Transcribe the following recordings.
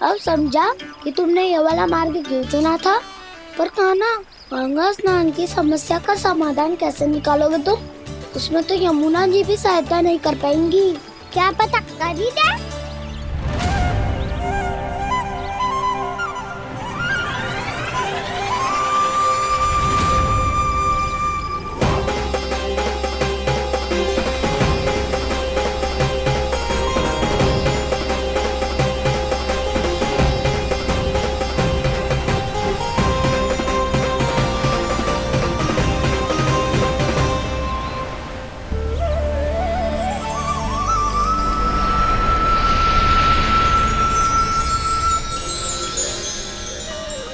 अब समझा कि तुमने ये वाला मार्ग क्यों चुना था। पर कान्हा, गंगा स्नान की समस्या का समाधान कैसे निकालोगे तुम? उसमें तो यमुना जी भी सहायता नहीं कर पाएंगी। क्या पता कर ही दे।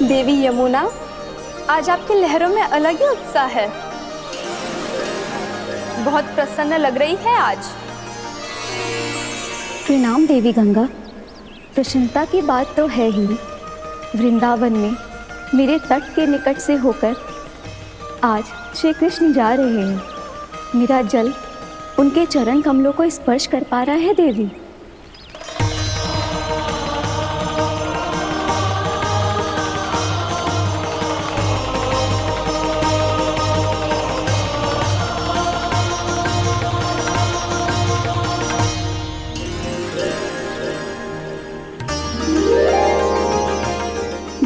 देवी यमुना, आज आपकी लहरों में अलग ही उत्साह है। बहुत प्रसन्न लग रही है आज। प्रणाम देवी गंगा। प्रसन्नता की बात तो है ही। वृंदावन में मेरे तट के निकट से होकर आज श्री कृष्ण जा रहे हैं। मेरा जल उनके चरण कमलों को स्पर्श कर पा रहा है देवी।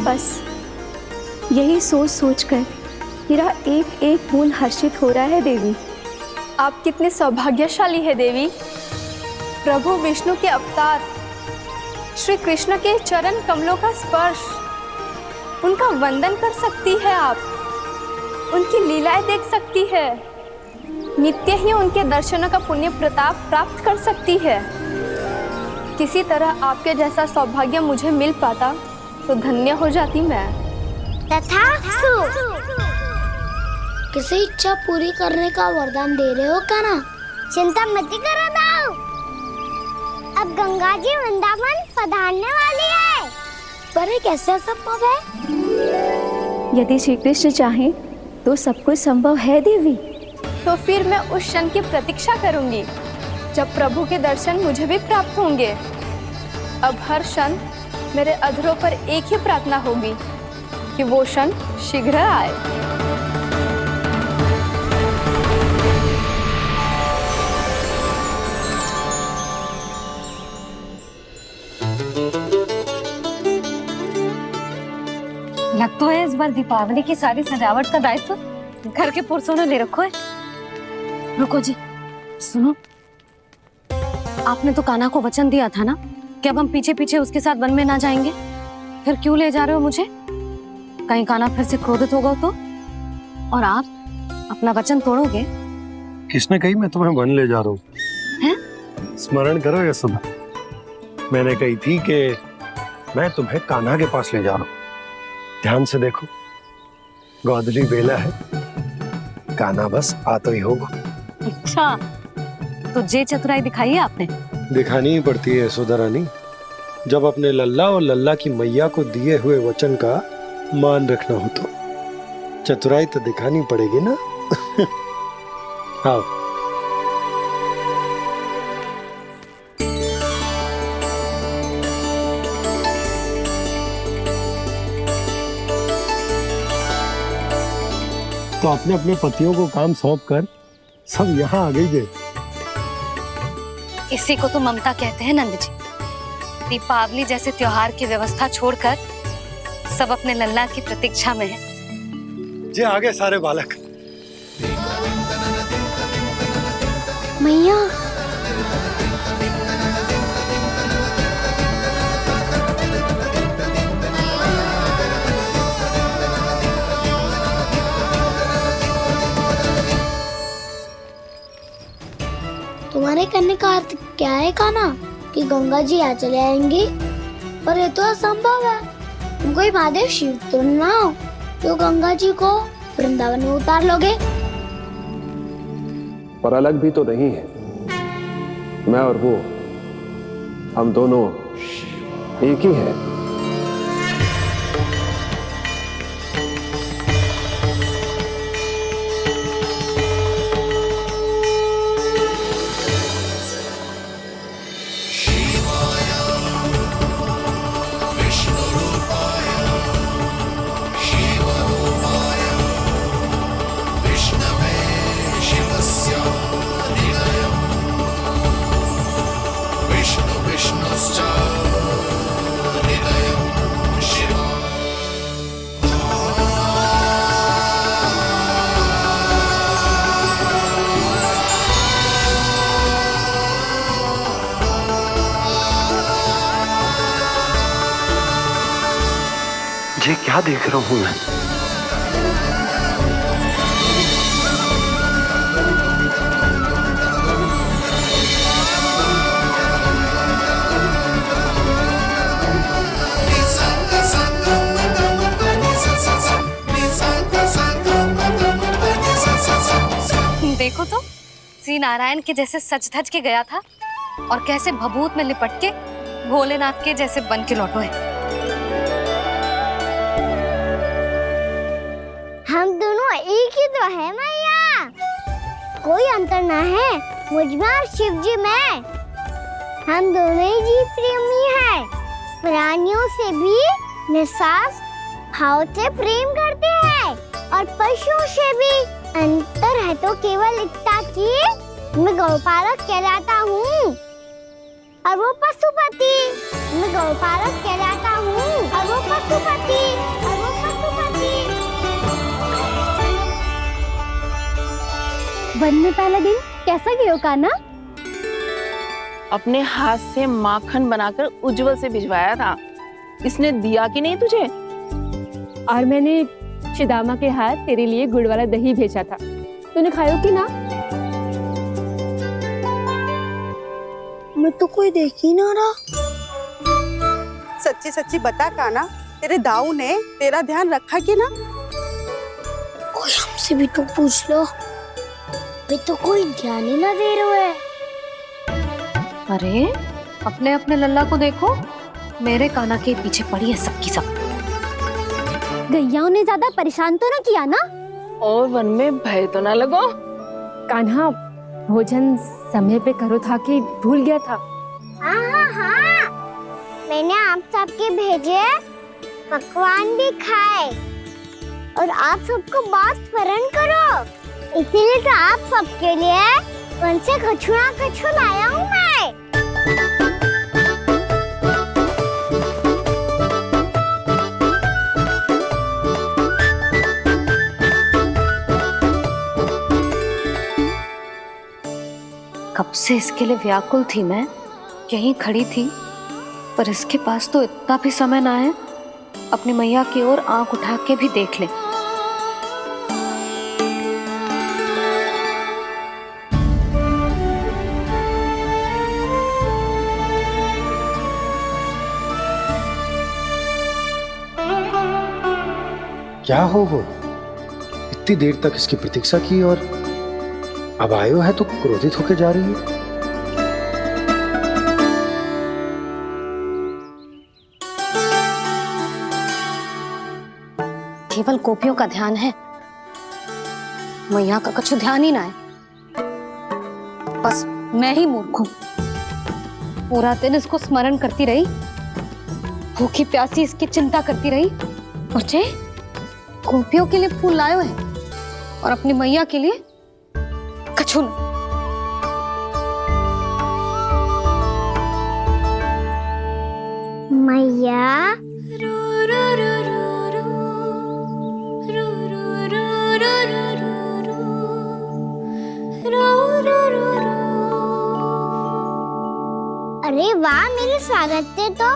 बस यही सोच सोचकर मेरा एक एक बूंद हर्षित हो रहा है देवी। आप कितने सौभाग्यशाली है देवी। प्रभु विष्णु के अवतार श्री कृष्ण के चरण कमलों का स्पर्श, उनका वंदन कर सकती है आप, उनकी लीलाएं देख सकती है, नित्य ही उनके दर्शनों का पुण्य प्रताप प्राप्त कर सकती है। किसी तरह आपके जैसा सौभाग्य मुझे मिल पाता तो धन्य हो जाती मैं। तथास्तु। किसी इच्छा पूरी करने का वरदान दे रहे हो कान्हा? चिंता मत करो दाऊ। अब गंगा जी वृंदावन पधारने वाली है। पर ये कैसे संभव है? यदि श्री कृष्ण चाहें तो सब कुछ संभव है देवी। तो फिर मैं उस क्षण की प्रतीक्षा करूंगी जब प्रभु के दर्शन मुझे भी प्राप्त होंगे। अब हर क्षण मेरे अधरों पर एक ही प्रार्थना होगी कि वो क्षण शीघ्र आए। लग तो है इस बार दीपावली की सारी सजावट का दायित्व घर के पुरुषों ने ले रखो है। रुको जी, सुनो, आपने तो कान्हा को वचन दिया था ना कि अब हम पीछे पीछे उसके साथ वन में ना जाएंगे। फिर क्यों ले जा रहे हो मुझे? कहीं कान्हा फिर से क्रोधित होगा तो? और आप अपना वचन तोड़ोगे? किसने कही मैं तुम्हें वन ले जा रहा हूँ? स्मरण करो ये सुबह मैंने कही थी कि मैं तुम्हें कान्हा के पास ले जा रहा हूँ। ध्यान से देखो, गोधली बेला है, कान्हा बस आ तो ही होगा। अच्छा, तो जे चतुराई दिखाई है आपने? दिखानी ही पड़ती है यशोदा रानी, जब अपने लल्ला और लल्ला की मैया को दिए हुए वचन का मान रखना हो तो चतुराई तो दिखानी पड़ेगी ना। आओ। तो अपने अपने पतियों को काम सौंप कर सब यहाँ आ गई थे। इसी को तो ममता कहते हैं नंद जी। दीपावली जैसे त्योहार की व्यवस्था छोड़कर सब अपने लल्ला की प्रतीक्षा में हैं। जे आगे सारे बालक। मैया, तुम्हारे कहने का अर्थ क्या है कान्हा? कि गंगा जी यहाँ चले आएंगी? पर ये तो असंभव है। तुम कोई महादेव शिव तो ना हो तो गंगा जी को वृंदावन में उतार लोगे? पर अलग भी तो नहीं है। मैं और वो, हम दोनों एक ही हैं। ये क्या देख रहा हूं मैं? देखो तो श्री नारायण के जैसे सज धज के गया था और कैसे भभूत में लिपट के भोलेनाथ के जैसे बन के लौटो है। हम दोनों एक ही तो है मैया, कोई अंतर ना है मुझ में और शिव जी में। हम दोनों ही जीव प्रेमी हैं, प्राणियों से भी निस्वार्थ भाव से प्रेम करते हैं और पशुओं से भी। अंतर है तो केवल इतना कि मैं गौपालक कहलाता हूँ और वो पशुपति। मैं गौपालक कहलाता हूँ और वो पशुपति। वन में पहला दिन कैसा गया कान्हा? अपने हाथ से माखन बनाकर उज्जवल से भिजवाया था। इसने दिया कि नहीं तुझे? और मैंने शिदामा के हाथ तेरे लिए गुड़ वाला दही भेजा था, तूने खाया कि ना? मैं तो कोई देख ही ना रहा। सच्ची सच्ची बता कान्हा, तेरे दाऊ ने तेरा ध्यान रखा कि ना? कोई हमसे भी तो पूछ लो, वे तो कोई ध्यान ही ना दे रहे हैं। अरे अपने अपने लल्ला को देखो, मेरे कान्हा के पीछे पड़ी है सबकी सब। गैयाओं ने ज्यादा परेशान तो ना किया ना? और वन में भय तो ना लगो? कान्हा भोजन समय पे करो था कि भूल गया था? हाँ, मैंने आप सबके भेजे पकवान भी खाए और आप सबको बात स्मरण करो, इसीलिए तो आप सबके लिए वन से कछुआ लाया हूँ मैं। कब से इसके लिए व्याकुल थी मैं, यहीं खड़ी थी, पर इसके पास तो इतना भी समय ना है अपनी मैया की ओर आंख उठा के भी देख ले। क्या हो वो? इतनी देर तक इसकी प्रतीक्षा की और अब आयो है तो क्रोधित होकर जा रही है। केवल गोपियों का ध्यान है, मैया का कछु ध्यान ही ना है। बस मैं ही मूर्ख हूं, पूरा दिन इसको स्मरण करती रही, भूखी प्यासी इसकी चिंता करती रही, और जे गोपियों के लिए फूल लायो है और अपनी मैया के लिए कछु न। मैया अरे वाह, मेरे स्वागत से तो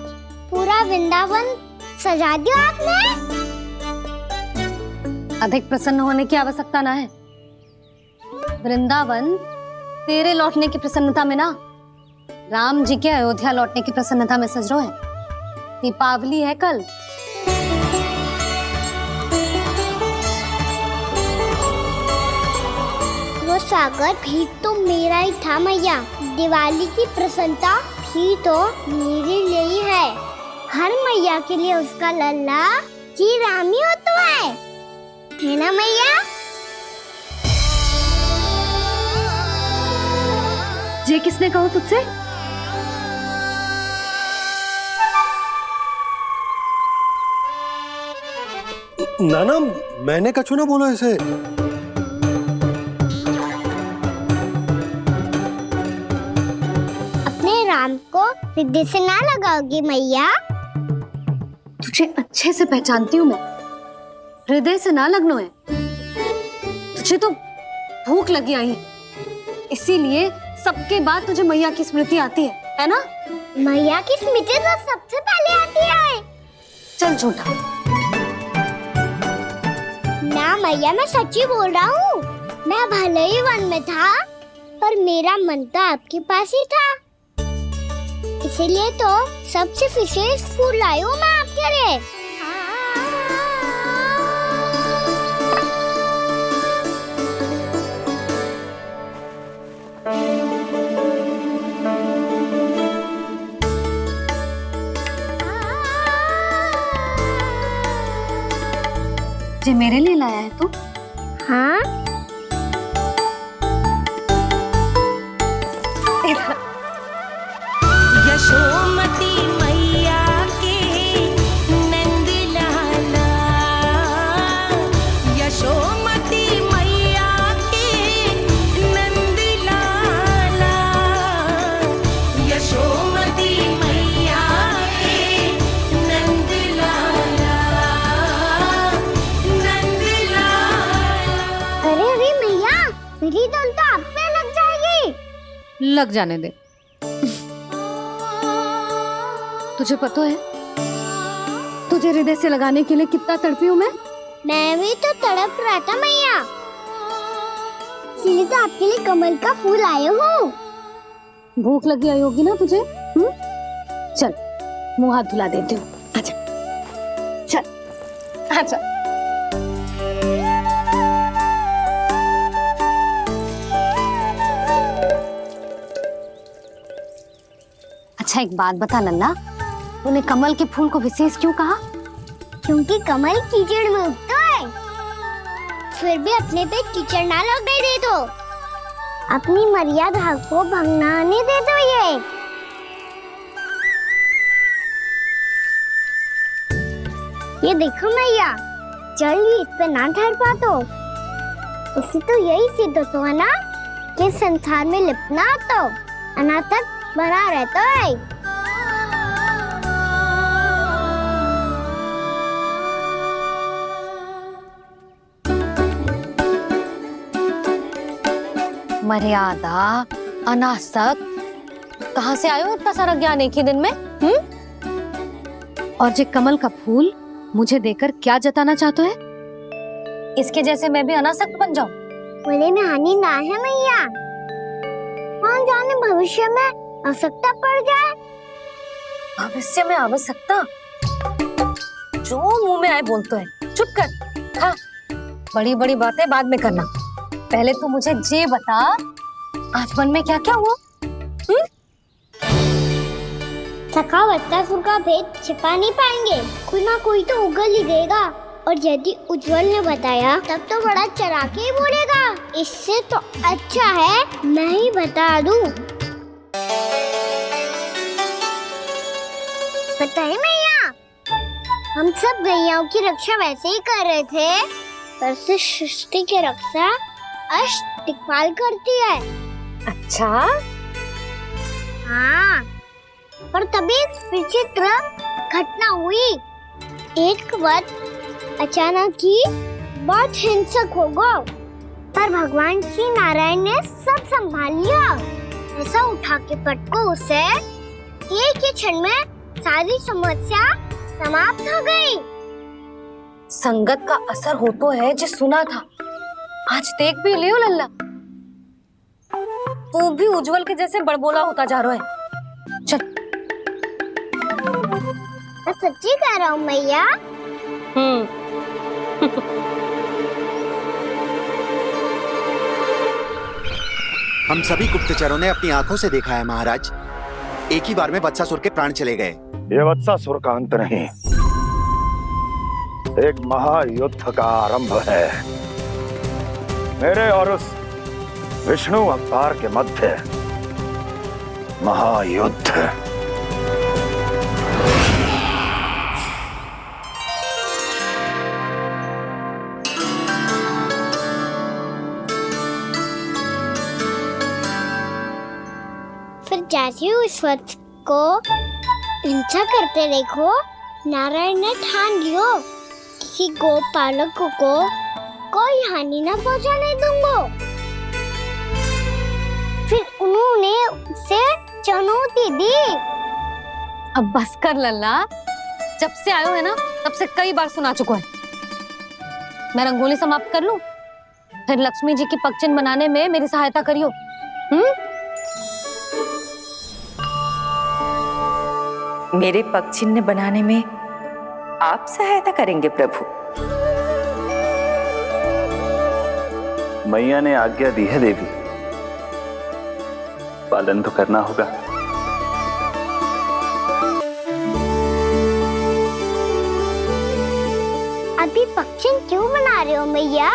पूरा वृंदावन सजा दिया आपने। अधिक प्रसन्न होने की आवश्यकता ना है। वृंदावन तेरे लौटने की प्रसन्नता में ना, राम जी के अयोध्या लौटने की प्रसन्नता में सज रहे हैं। दीपावली है कल। वो स्वागत भी तो मेरा ही था मैया। दिवाली की प्रसन्नता भी तो मेरे लिए ही है। हर मैया के लिए उसका लल्ला जी राम ही होता है ना मैया? ये किसने कहा तुझसे? नाना, मैंने कछु ना बोला इसे। अपने राम को हृदय से ना लगाओगी मैया? तुझे अच्छे से पहचानती हूँ मैं, हृदय से ना लगनो है। तुझे तो भूख लगी आई, इसीलिए सबके बाद तुझे मैया की स्मृति आती है ना? मैया की स्मृति तो सबसे पहले आती है। चल झूठा, हाँ मैया, मैं सच्ची बोल रहा हूँ। मैं भले ही वन में था, पर मेरा मन तो आपके पास ही था। इसीलिए तो सबसे विशेष फूल लाई हूँ मैं आपके लिए। जे मेरे लिए लाया है तू? हाँ, यशोमती मैया के नंद लाला, यशोमती मैया के नंद लाला, यशोमती मैया के नंद लाला, नंद लाला। अरे अरे मैया, मेरी धुन तो आप पे लग जाएगी। लग जाने दे। तुझे पता है तुझे हृदय से लगाने के लिए कितना तड़पी हूँ मैं? मैं भी तो तड़प रहा था मैया, इसलिए तो आपके लिए कमल का फूल आया हूँ। भूख लगी आई होगी ना तुझे? चल मुंह हाथ धुला देती हूँ। आजा चल आजा। अच्छा एक बात बता लल्ला, तूने कमल के फूल को विशेष क्यों कहा? क्योंकि कमल कीचड़ में उगता है, फिर भी अपने पे कीचड़ ना लगने दे दो। अपनी मर्यादा को भंगना नहीं दे दो। ये देखो मैया, जल भी इस पे ना ठहर पा तो इससे तो यही सिद्ध होता है ना कि संसार में लिपना तो अनाथ तक बना रहता है। मर्यादा, अनासक्त, कहाँ से आयो इतना सारा ज्ञान एक ही दिन में? और जे कमल का फूल मुझे देकर क्या जताना चाहते है? इसके जैसे मैं भी अनासक्त बन जाऊं? बोले में हानि ना है मैया, कौन जाने भविष्य में आवश्यकता पड़ जाए। भविष्य में आवश्यकता? जो मुंह में आए बोलते हैं, चुप कर। हाँ, बड़ी बड़ी बातें बाद में करना, पहले तो मुझे ये बता आज वन में क्या क्या हुआ? सखा बत्तासुर का भेद छिपा नहीं पाएंगे, कोई ना कोई तो उगल ही देगा। और यदि उज्जवल ने बताया तब तो बड़ा चढ़ा के ही बोलेगा। इससे तो अच्छा है मैं ही बता दूं। पता है मैया, हम सब गैयाओं की रक्षा वैसे ही कर रहे थे, पर से सृष्टि की रक्षा अष्ट दिक्पाल करती है। अच्छा? हाँ, पर तभी विचित्र घटना हुई। एक वक्त अचानक ही बहुत हिंसक हो गया, पर भगवान श्री नारायण ने सब संभाल लिया। ऐसा उठा के पटको उसे, एक ही क्षण में सारी समस्या समाप्त हो गई। संगत का असर हो तो है जो सुना था, आज देख भी लियो लल्ला, तू भी उज्जवल के जैसे बड़बोला होता जा रहा है। चल। मैं सच्ची कह रहा हूँ मैया। हम सभी गुप्तचरों ने अपनी आंखों से देखा है महाराज, एक ही बार में वत्सासुर के प्राण चले गए। ये वत्सासुर का अंत नहीं, एक महायुद्ध का आरंभ है। मेरे और उस विष्णु अवतार के मध्य महायुद्ध। फिर जैसे ही उस वत्स को हिंसा करते देखो, नारायण ने ठान लियो किसी गोपालक को कोई हानि न पहुंचाने दूंगा। फिर उन्होंने उसे चुनौती दी। अब बस कर लल्ला, जब से आयो है ना तब से कई बार सुना चुका है। मैं रंगोली समाप्त कर लूं, फिर लक्ष्मी जी की पगचिन बनाने में मेरी सहायता करियो। मेरे पगचिन्ह बनाने में आप सहायता करेंगे प्रभु? मैया ने आज्ञा दी है देवी, पालन तो करना होगा। अभी पगचिन क्यों बना रहे हो मैया?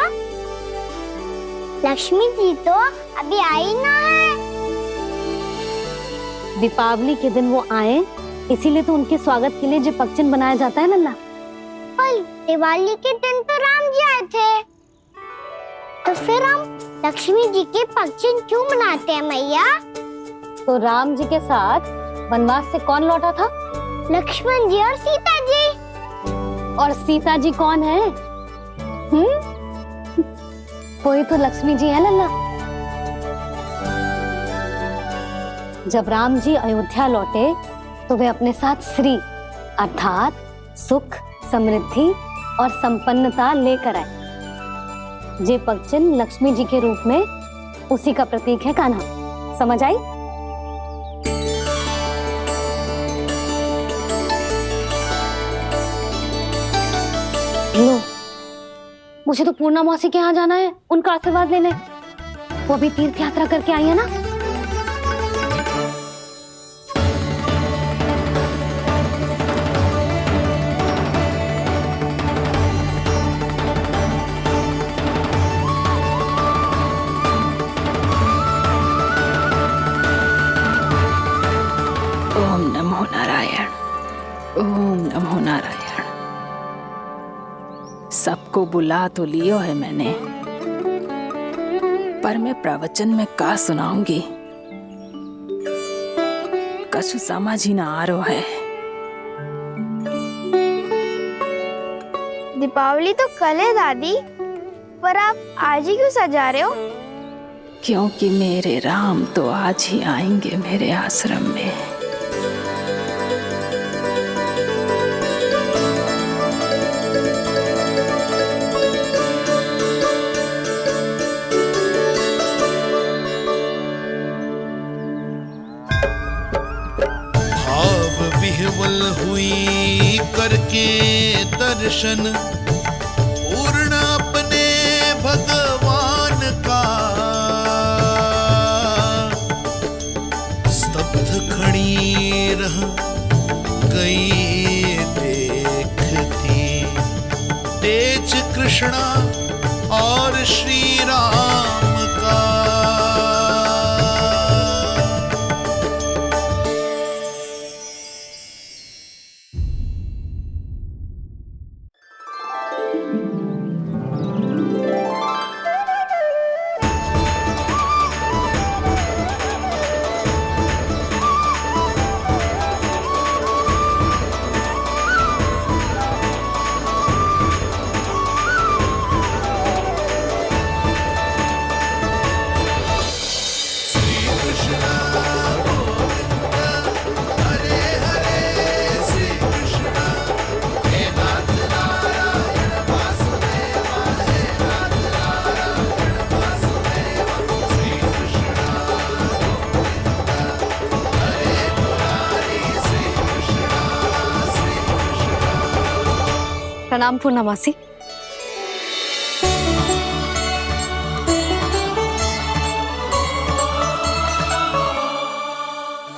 लक्ष्मी जी तो अभी आई ना है। दीपावली के दिन वो आए, इसीलिए तो उनके स्वागत के लिए जो पगचिन बनाया जाता है लल्ला। पर दिवाली के दिन तो राम जी आए थे, तो फिर हम लक्ष्मी जी के पगचिन क्यों मनाते हैं मैया? तो राम जी के साथ वनवास से कौन लौटा था? लक्ष्मण जी और सीता जी। और सीता जी कौन है? वही तो लक्ष्मी जी है लल्ला। जब राम जी अयोध्या लौटे तो वे अपने साथ श्री अर्थात सुख, समृद्धि और संपन्नता लेकर आए। जे पगचिन लक्ष्मी जी के रूप में उसी का प्रतीक है कान्हा। समझ आई? लो, मुझे तो पूर्णा मौसी के यहाँ जाना है, उनका आशीर्वाद लेने। वो अभी तीर्थ यात्रा करके आई है ना। ओम नमो नारायण, ओम नमो नारायण। सबको बुला तो लियो है मैंने, पर मैं प्रवचन में का सुनाऊंगी, कछु समझ ही ना आ रहा है। दीपावली तो कल है दादी, पर आप आज ही क्यों सजा रहे हो? क्योंकि मेरे राम तो आज ही आएंगे मेरे आश्रम में। विह्वल हुई करके दर्शन, पूर्ण अपने भगवान का, स्तब्ध खड़ी रह गई देखती तेज कृष्णा और श्री राम का। प्रणाम पूर्णा मौसी।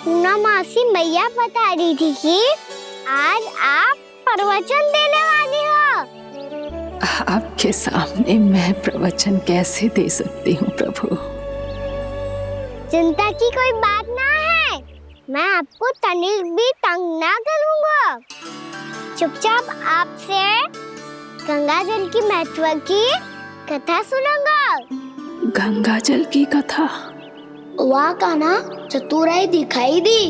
पूर्णा मासी मैया बता रही थी कि आज आप प्रवचन देने वाली हो। आपके सामने मैं प्रवचन कैसे दे सकती हूँ प्रभु? चिंता की कोई बात ना है, मैं आपको तनिक भी तंग ना करूँगा। चुपचाप आपसे गंगा जल की महत्व की कथा सुनूंगा। गंगा जल की कथा? वाह कान्हा, चतुराई दिखाई दी।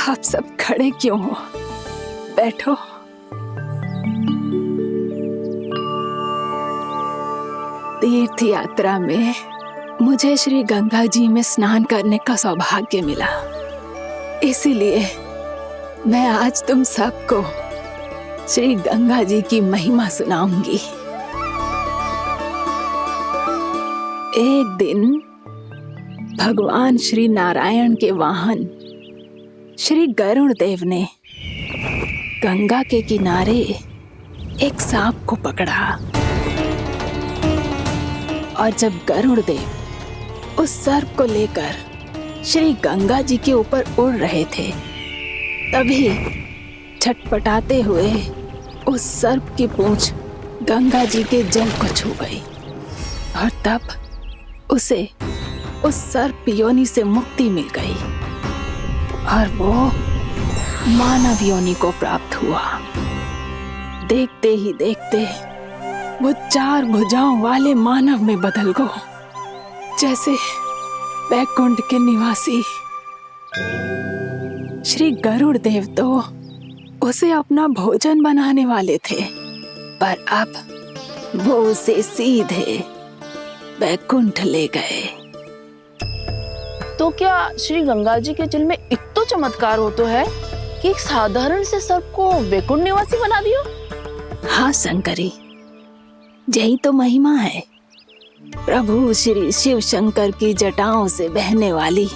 आप सब खड़े क्यों हो? बैठो। तीर्थ यात्रा में मुझे श्री गंगा जी में स्नान करने का सौभाग्य मिला, इसीलिए मैं आज तुम सबको श्री गंगा जी की महिमा सुनाऊंगी। एक दिन भगवान श्री नारायण के वाहन श्री गरुड़ देव ने गंगा के किनारे एक सांप को पकड़ा, और जब गरुड़ देव उस सर्प को लेकर श्री गंगा जी के ऊपर उड़ रहे थे, तभी छटपटाते हुए उस सर्प की पूंछ गंगा जी के जल को छू गई, और तब उसे उस सर्प योनि से मुक्ति मिल गई और वो मानव योनि को प्राप्त हुआ। देखते ही देखते वो 4 भुजाओं वाले मानव में बदल गया, जैसे वैकुंठ के निवासी। श्री गरुड़ देव तो उसे अपना भोजन बनाने वाले थे, पर अब वो उसे सीधे वैकुंठ ले गए। तो क्या श्री गंगा जी के जल में इतना चमत्कार हो तो है कि एक साधारण से सर्प को वैकुंठ निवासी बना दियो? हाँ शंकरी, यही तो महिमा है। प्रभु श्री शिव शंकर की जटाओं से बहने वाली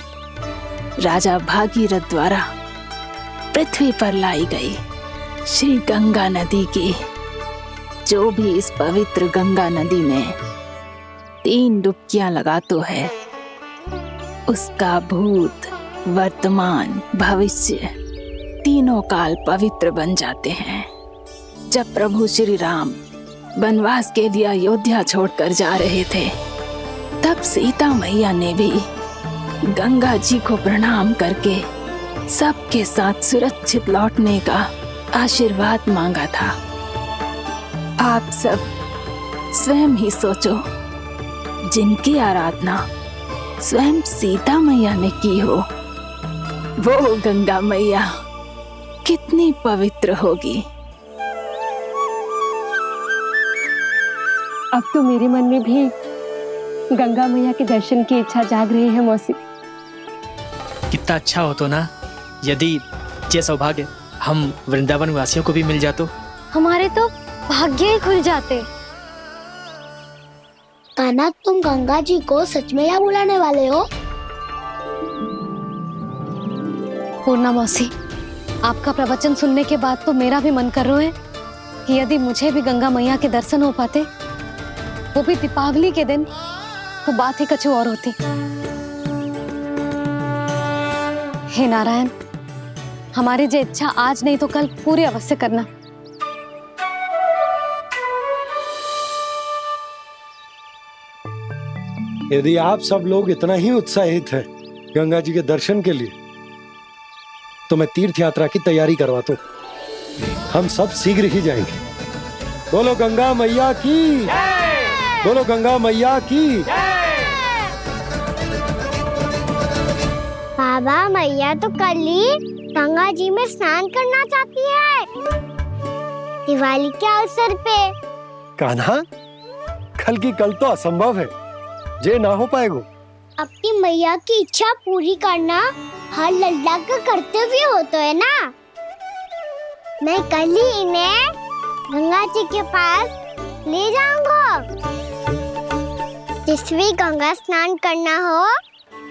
राजा भागीरथ द्वारा पृथ्वी पर लाई गई श्री गंगा नदी की, जो भी इस पवित्र गंगा नदी में 3 डुबकियां लगातो है, उसका भूत, वर्तमान, भविष्य तीनों काल पवित्र बन जाते हैं। जब प्रभु श्री राम वनवास के लिए अयोध्या छोड़कर जा रहे थे, तब सीता मैया ने भी गंगा जी को प्रणाम करके सबके साथ सुरक्षित लौटने का आशीर्वाद मांगा था। आप सब स्वयं ही सोचो, जिनकी आराधना स्वयं सीता मैया ने की हो, वो गंगा मैया कितनी पवित्र होगी। अब तो मेरे मन में भी गंगा मैया के दर्शन की इच्छा जाग रही है मौसी। कितना अच्छा हो तो ना यदि ये सौभाग्य हम वृंदावन वासियों को भी मिल जातो। हमारे तो भाग्य ही खुल जाते। कान्हा, तुम गंगा जी को सच में यहाँ बुलाने वाले हो? पूर्णा मौसी, आपका प्रवचन सुनने के बाद तो मेरा भी मन कर रहा है कि यदि मुझे भी गंगा मैया के दर्शन हो पाते, वो भी दीपावली के दिन, तो बात ही कुछ और होती। हे नारायण, हमारी जो इच्छा आज नहीं तो कल पूरी अवश्य करना। यदि आप सब लोग इतना ही उत्साहित हैं गंगा जी के दर्शन के लिए, तो मैं तीर्थ यात्रा की तैयारी करवाता हूँ। हम सब शीघ्र ही जाएंगे। बोलो गंगा मैया की, बोलो गंगा मैया की। बाबा, मैया तो कल ही गंगा जी में स्नान करना चाहती है, दिवाली के अवसर पे। कान्हा, कल की कल तो असंभव है, जे ना हो पाएगा। अपनी मैया की इच्छा पूरी करना हर लल्ला का कर्तव्य होता है ना। मैं कल ही इन्हें गंगा जी के पास ले जाऊंगा। जिस भी गंगा स्नान करना हो,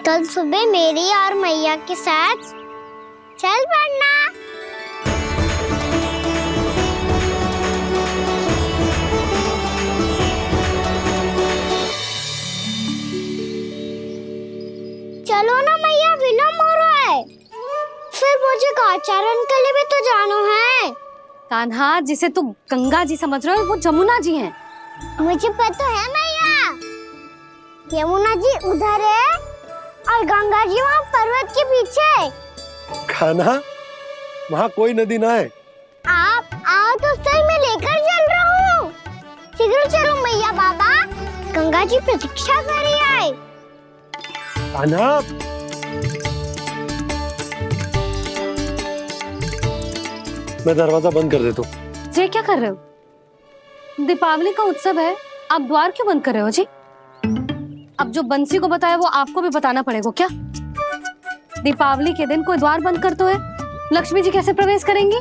कल सुबह मेरी और मैया के साथ चल पड़ना। चलो ना मैया, विलम्ब हो रहा है। फिर मुझे आचरण के लिए भी तो जाना है। कान्हा, जिसे तू गंगा जी समझ रहे हो, वो जमुना जी हैं। मुझे पता है मैया, यमुना जी उधर है और गंगा जी वहाँ पर्वत के पीछे। कान्हा, वहाँ कोई नदी ना है। आप आओ तो सही, मैं लेकर चल रहा हूँ। शीघ्र चलो मैया। बाबा, गंगा जी प्रतीक्षा कर रही है। कान्हा, मैं दरवाजा बंद कर देता हूँ। ये क्या कर रहे हो? दीपावली का उत्सव है, आप द्वार क्यों बंद कर रहे हो जी? अब जो बंसी को बताया वो आपको भी बताना पड़ेगा क्या? दीपावली के दिन कोई द्वार बंद कर तो है, लक्ष्मी जी कैसे प्रवेश करेंगी?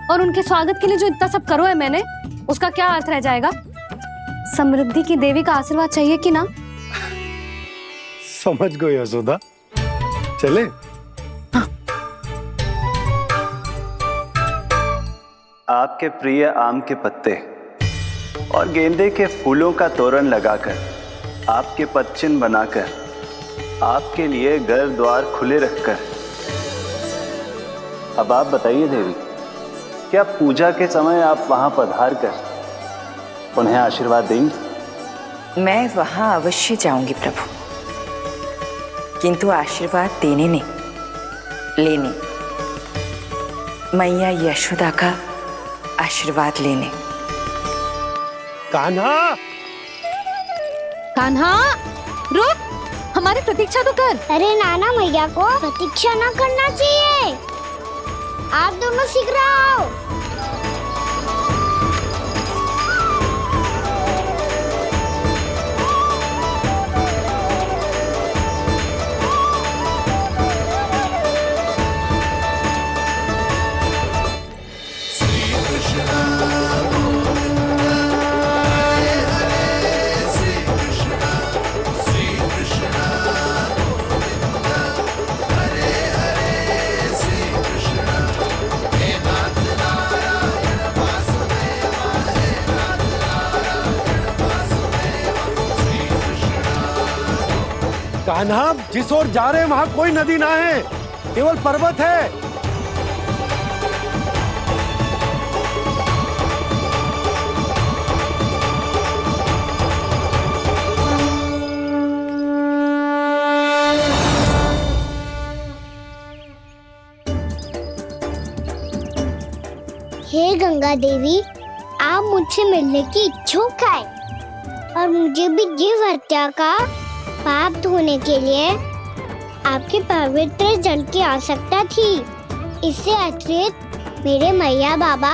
और उनके स्वागत के लिए जो इतना सब करो है मैंने, उसका क्या अर्थ रह जाएगा? समृद्धि की देवी का आशीर्वाद चाहिए कि ना? समझ गई यशोदा, चले? आपके प्रिय आम के पत्ते और गेंदे के फूलों का तोरण लगाकर, आपके पदचिन्ह बनाकर, आपके लिए घर द्वार खुले रखकर, अब आप बताइए देवी, क्या पूजा के समय आप वहां पधार कर उन्हें आशीर्वाद देंगी? मैं वहां अवश्य जाऊंगी प्रभु, किंतु आशीर्वाद देने नहीं, लेने, मैया यशोदा का आशीर्वाद लेने। कान्हा! कान्हा, रुक, हमारी प्रतीक्षा तो कर। अरे नाना, मैया को प्रतीक्षा ना करना चाहिए, आप दोनों सीख रहे हो। कान्हा, जिस ओर जा रहे हैं वहां कोई नदी ना है, केवल पर्वत है। हे गंगा देवी, आप मुझसे मिलने की इच्छुक है और मुझे भी जीव हत्या का पाप धोने के लिए आपके पवित्र जल की आवश्यकता थी। इससे अतिरिक्त मेरे मैया बाबा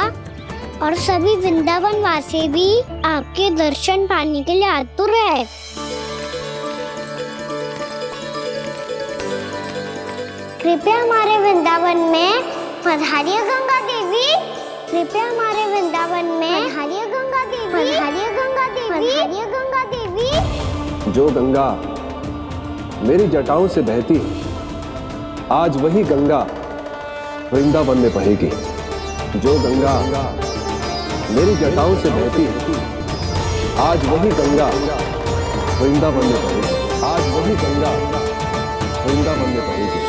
और सभी वृंदावन वासी भी आपके दर्शन पाने के लिए आतुर है। कृपया हमारे वृंदावन में पधारिए गंगा देवी, कृपया हमारे वृंदावन में पधारिए गंगा देवी, पधारिए गंगा देवी, पधारिए गंगा देवी। जो गंगा मेरी जटाओं से बहती है, आज वही गंगा वृंदावन में बहेगी। जो गंगा मेरी जटाओं से बहती है, आज वही गंगा वृंदावन में बहेगी। आज वही गंगा वृंदावन में बहेगी।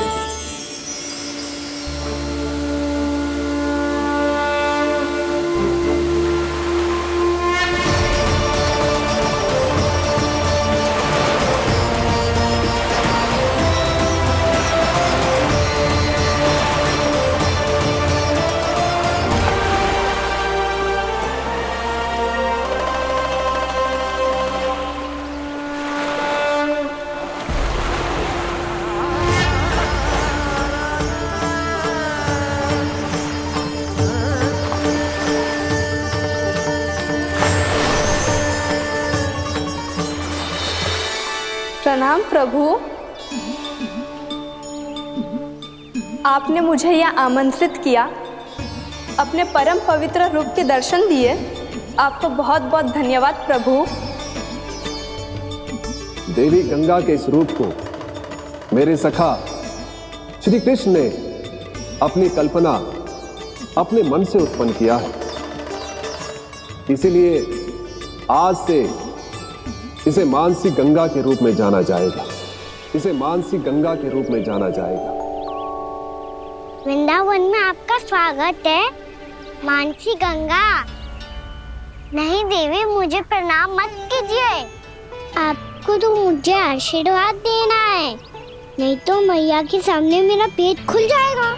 प्रणाम प्रभु, आपने मुझे यह आमंत्रित किया, अपने परम पवित्र रूप के दर्शन दिए, आपको बहुत बहुत धन्यवाद प्रभु। देवी गंगा के इस रूप को मेरे सखा श्री कृष्ण ने अपनी कल्पना अपने मन से उत्पन्न किया है। इसीलिए आज से इसे मानसी गंगा के रूप में जाना जाएगा। इसे मानसी गंगा के रूप में जाना जाएगा। वृंदावन में आपका स्वागत है मानसी गंगा। नहीं देवी, मुझे प्रणाम मत कीजिए, आपको तो मुझे आशीर्वाद देना है, नहीं तो मैया के सामने मेरा पेट खुल जाएगा।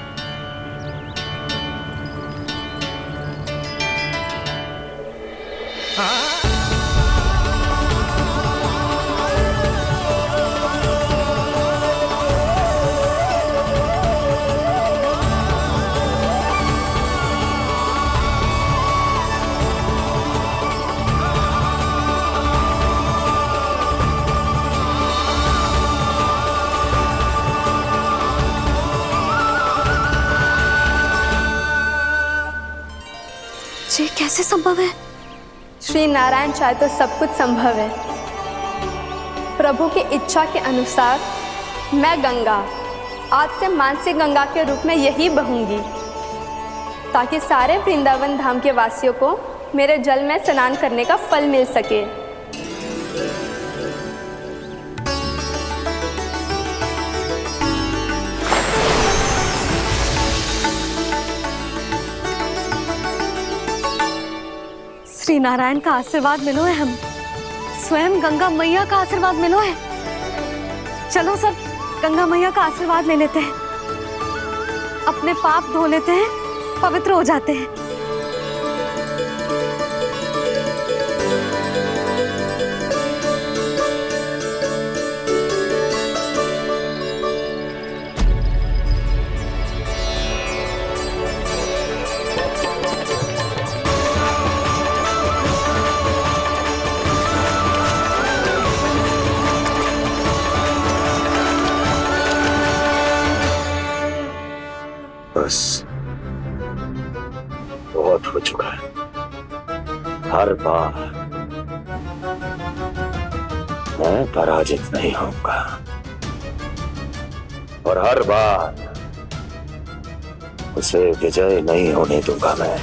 ये कैसे संभव है? श्री नारायण चाहे तो सब कुछ संभव है। प्रभु की इच्छा के अनुसार मैं गंगा आज से मानसिक गंगा के रूप में यही बहूंगी, ताकि सारे वृंदावन धाम के वासियों को मेरे जल में स्नान करने का फल मिल सके। श्री नारायण का आशीर्वाद मिलो है, हम स्वयं गंगा मैया का आशीर्वाद मिलो है। चलो सब गंगा मैया का आशीर्वाद ले लेते हैं, अपने पाप धो लेते हैं, पवित्र हो जाते हैं। बस बहुत हो चुका है। हर बार मैं पराजित नहीं होऊंगा और हर बार उसे विजय नहीं होने दूंगा मैं।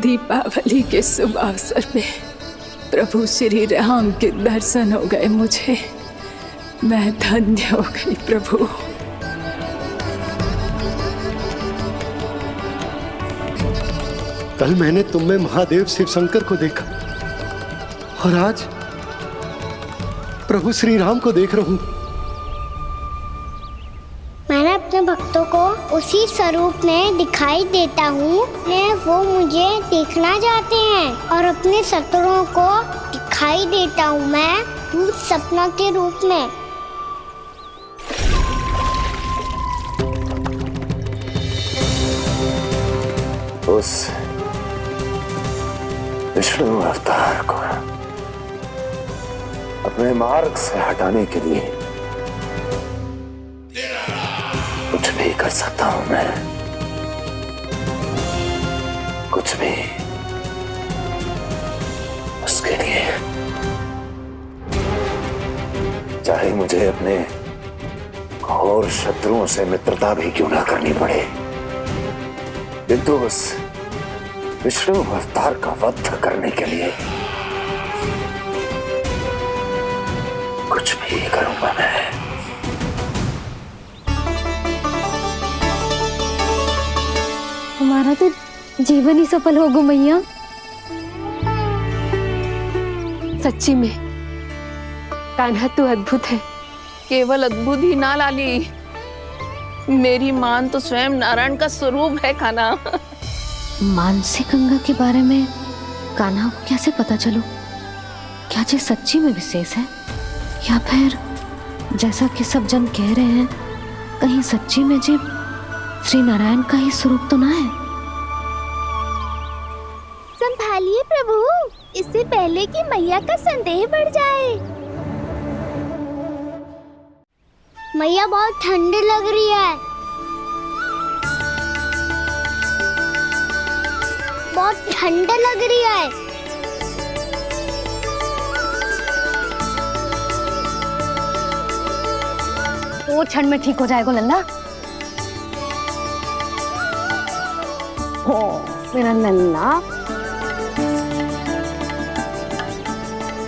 दीपावली के शुभ अवसर में प्रभु श्री राम के दर्शन हो गए मुझे। मैं धन्य हो गई प्रभु। कल मैंने तुम में महादेव शिव शंकर को देखा और आज प्रभु श्री राम को देख रहा हूं। मैंने अपने भक्तों को उसी स्वरूप में दिखाई देता हूँ, वो मुझे देखना चाहते हैं और अपने शत्रुओं को दिखाई देता हूँ मैं भूत सपना के रूप में। उस विष्णु अवतार को अपने मार्ग से हटाने के लिए कुछ भी कर सकता हूं मैं, कुछ भी। उसके लिए चाहे मुझे अपने घोर शत्रुओं से मित्रता भी क्यों ना करनी पड़े, किंतु उस विष्णु अवतार का वध करने के लिए कुछ भी करूंगा मैं। हमारा तो जीवन ही सफल हो गो मैया। सच्ची में कान्हा तू अद्भुत है। केवल अद्भुत ही ना लाली, मेरी मान तो स्वयं नारायण का स्वरूप है कान्हा। मानसिक गंगा के बारे में कान्हा को कैसे पता चलो? क्या ये सच्ची में विशेष है या फिर जैसा कि सब जन कह रहे हैं, कहीं सच्ची में जी श्री नारायण का ही स्वरूप तो ना है? संभालिए प्रभु, इससे पहले कि मैया का संदेह बढ़ जाए। मैया बहुत ठंडी लग रही है, बहुत ठंडा लग रही है। वो क्षण में ठीक हो जाएगा लल्ला। हो मेरा लल्ला।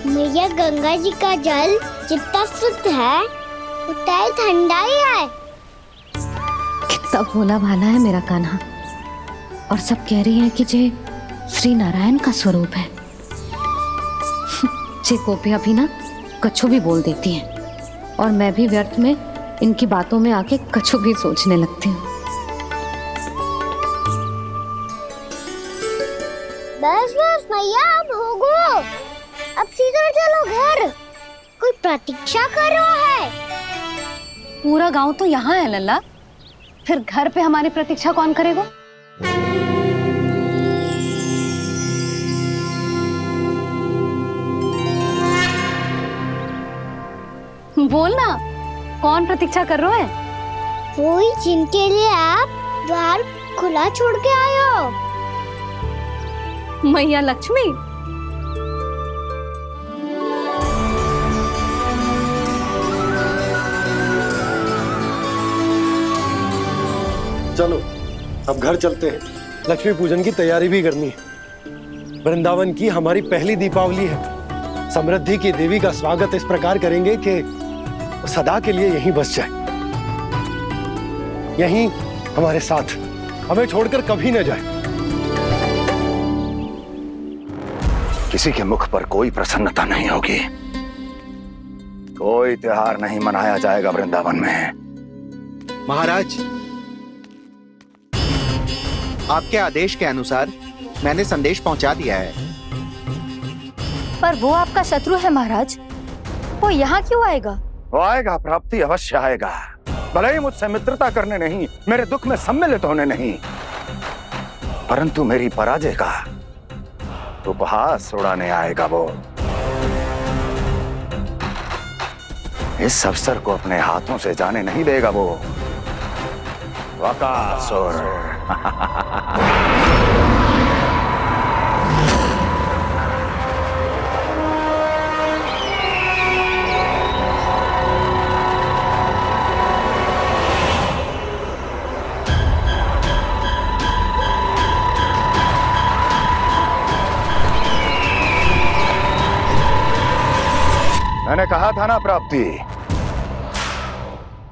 मैया गंगा जी का जल जितना शुद्ध है उतना ही ठंडा ही है। कितना भोला भाला है मेरा कान्हा। और सब कह रही हैं कि ये श्री नारायण का स्वरूप है। जे गोपियां भी ना कछु भी बोल देती हैं और मैं भी व्यर्थ में इनकी बातों में आके कछु भी सोचने लगती हूँ। बस बस मैया, अब हो रुको, अब सीधा चलो घर, कोई प्रतीक्षा कर रहा है। पूरा गांव तो यहाँ है लल्ला, फिर घर पे हमारी प्रतीक्षा कौन करेगा? बोलना, कौन प्रतीक्षा कर रहे हैं? वही जिनके लिए आप द्वार खुला छोड़ के आए हो। मैया लक्ष्मी। चलो अब घर चलते हैं, लक्ष्मी पूजन की तैयारी भी करनी है। वृंदावन की हमारी पहली दीपावली है। समृद्धि की देवी का स्वागत इस प्रकार करेंगे कि सदा के लिए यहीं बस जाए, यहीं हमारे साथ, हमें छोड़कर कभी न जाए। किसी के मुख पर कोई प्रसन्नता नहीं होगी, कोई त्योहार नहीं मनाया जाएगा वृंदावन में। महाराज, आपके आदेश के अनुसार मैंने संदेश पहुंचा दिया है। पर वो आपका शत्रु है महाराज, वो यहाँ क्यों आएगा? वो आएगा, प्राप्ति अवश्य आएगा। भले ही मुझसे मित्रता करने नहीं, मेरे दुख में सम्मिलित होने नहीं, परंतु मेरी पराजय का उपहास उड़ाने आएगा वो। इस अवसर को अपने हाथों से जाने नहीं देगा वो बकासुर। मैंने कहा था ना प्राप्ति,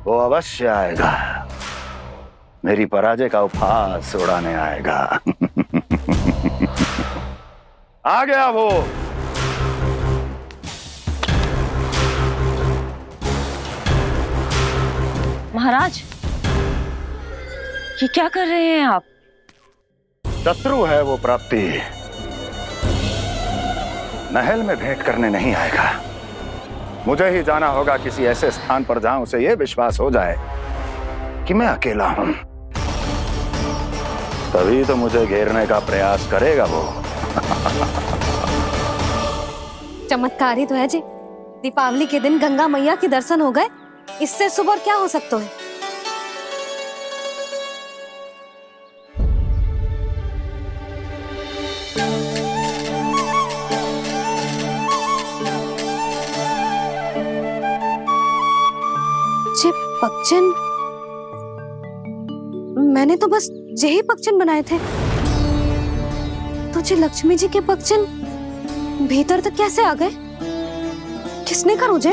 वो अवश्य आएगा, मेरी पराजय का उपहास उड़ाने आएगा। आ गया वो। महाराज, ये क्या कर रहे हैं आप? शत्रु है वो प्राप्ति, महल में भेंट करने नहीं आएगा। मुझे ही जाना होगा किसी ऐसे स्थान पर जहां उसे यह विश्वास हो जाए कि मैं अकेला हूं, तभी तो मुझे घेरने का प्रयास करेगा वो। चमत्कार ही तो है जी, दीपावली के दिन गंगा मैया के दर्शन हो गए, इससे शुभ और क्या हो सकता है? पक्षन, मैंने तो बस यही पक्षन बनाए थे, तुझे लक्ष्मी जी के पक्षन भीतर तक कैसे आ गए? किसने कर मुझे?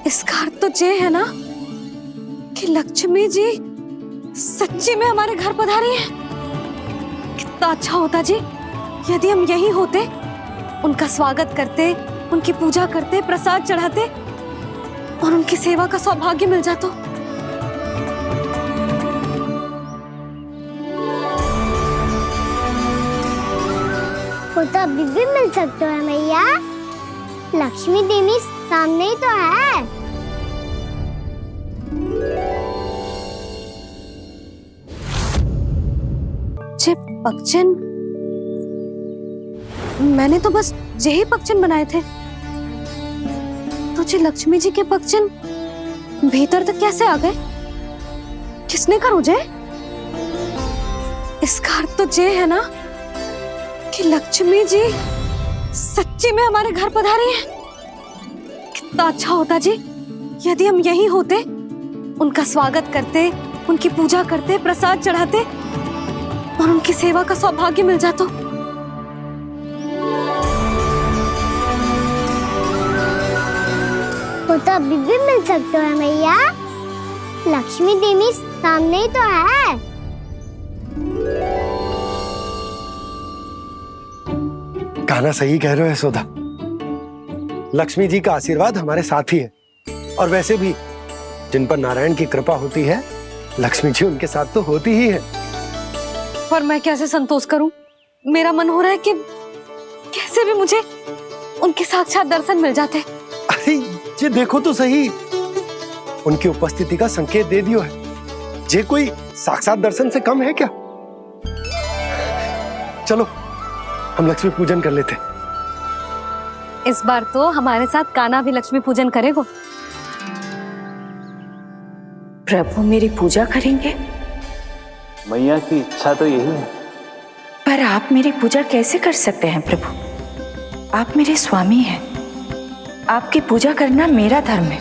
इसका अर्थ तो ये है ना कि लक्ष्मी जी सच्ची में हमारे घर पधारी है। कितना अच्छा होता जी यदि हम यहीं होते, उनका स्वागत करते, उनकी पूजा करते, प्रसाद चढ़ाते और उनकी सेवा का सौभाग्य मिल जाता। वो तो अभी भी मिल सकते हैं मैया, लक्ष्मी देवी सामने ही तो है। पक्षन, मैंने तो बस यही पक्षन बनाए थे, तुझे लक्ष्मी जी के पक्षन भीतर तक कैसे आ गए? किसने कर मुझे? इसका अर्थ तो ये है ना कि लक्ष्मी जी सच्ची में हमारे घर पधारी है। कितना अच्छा होता जी यदि हम यहीं होते, उनका स्वागत करते, उनकी पूजा करते, प्रसाद चढ़ाते और उनकी सेवा का सौभाग्य मिल जाता। वो तो अभी भी मिल सकते हैं मैया, लक्ष्मी देवी सामने ही तो है। कान्हा सही कह रहे हो यशोदा, लक्ष्मी जी का आशीर्वाद हमारे साथ ही है। और वैसे भी जिन पर नारायण की कृपा होती है, लक्ष्मी जी उनके साथ तो होती ही है। पर मैं कैसे संतोष करूं? मेरा मन हो रहा है कि कैसे भी मुझे उनके साक्षात दर्शन मिल जाते। अरे ये देखो तो सही, उनकी उपस्थिति का संकेत दे दियो है। ये कोई साक्षात दर्शन से कम है क्या? चलो हम लक्ष्मी पूजन कर लेते। इस बार तो हमारे साथ कान्हा भी लक्ष्मी पूजन करेगा। प्रभु मेरी पूजा करेंगे? मैया की इच्छा तो यही है। पर आप मेरी पूजा कैसे कर सकते हैं प्रभु? आप मेरे स्वामी हैं। आपकी पूजा करना मेरा धर्म है।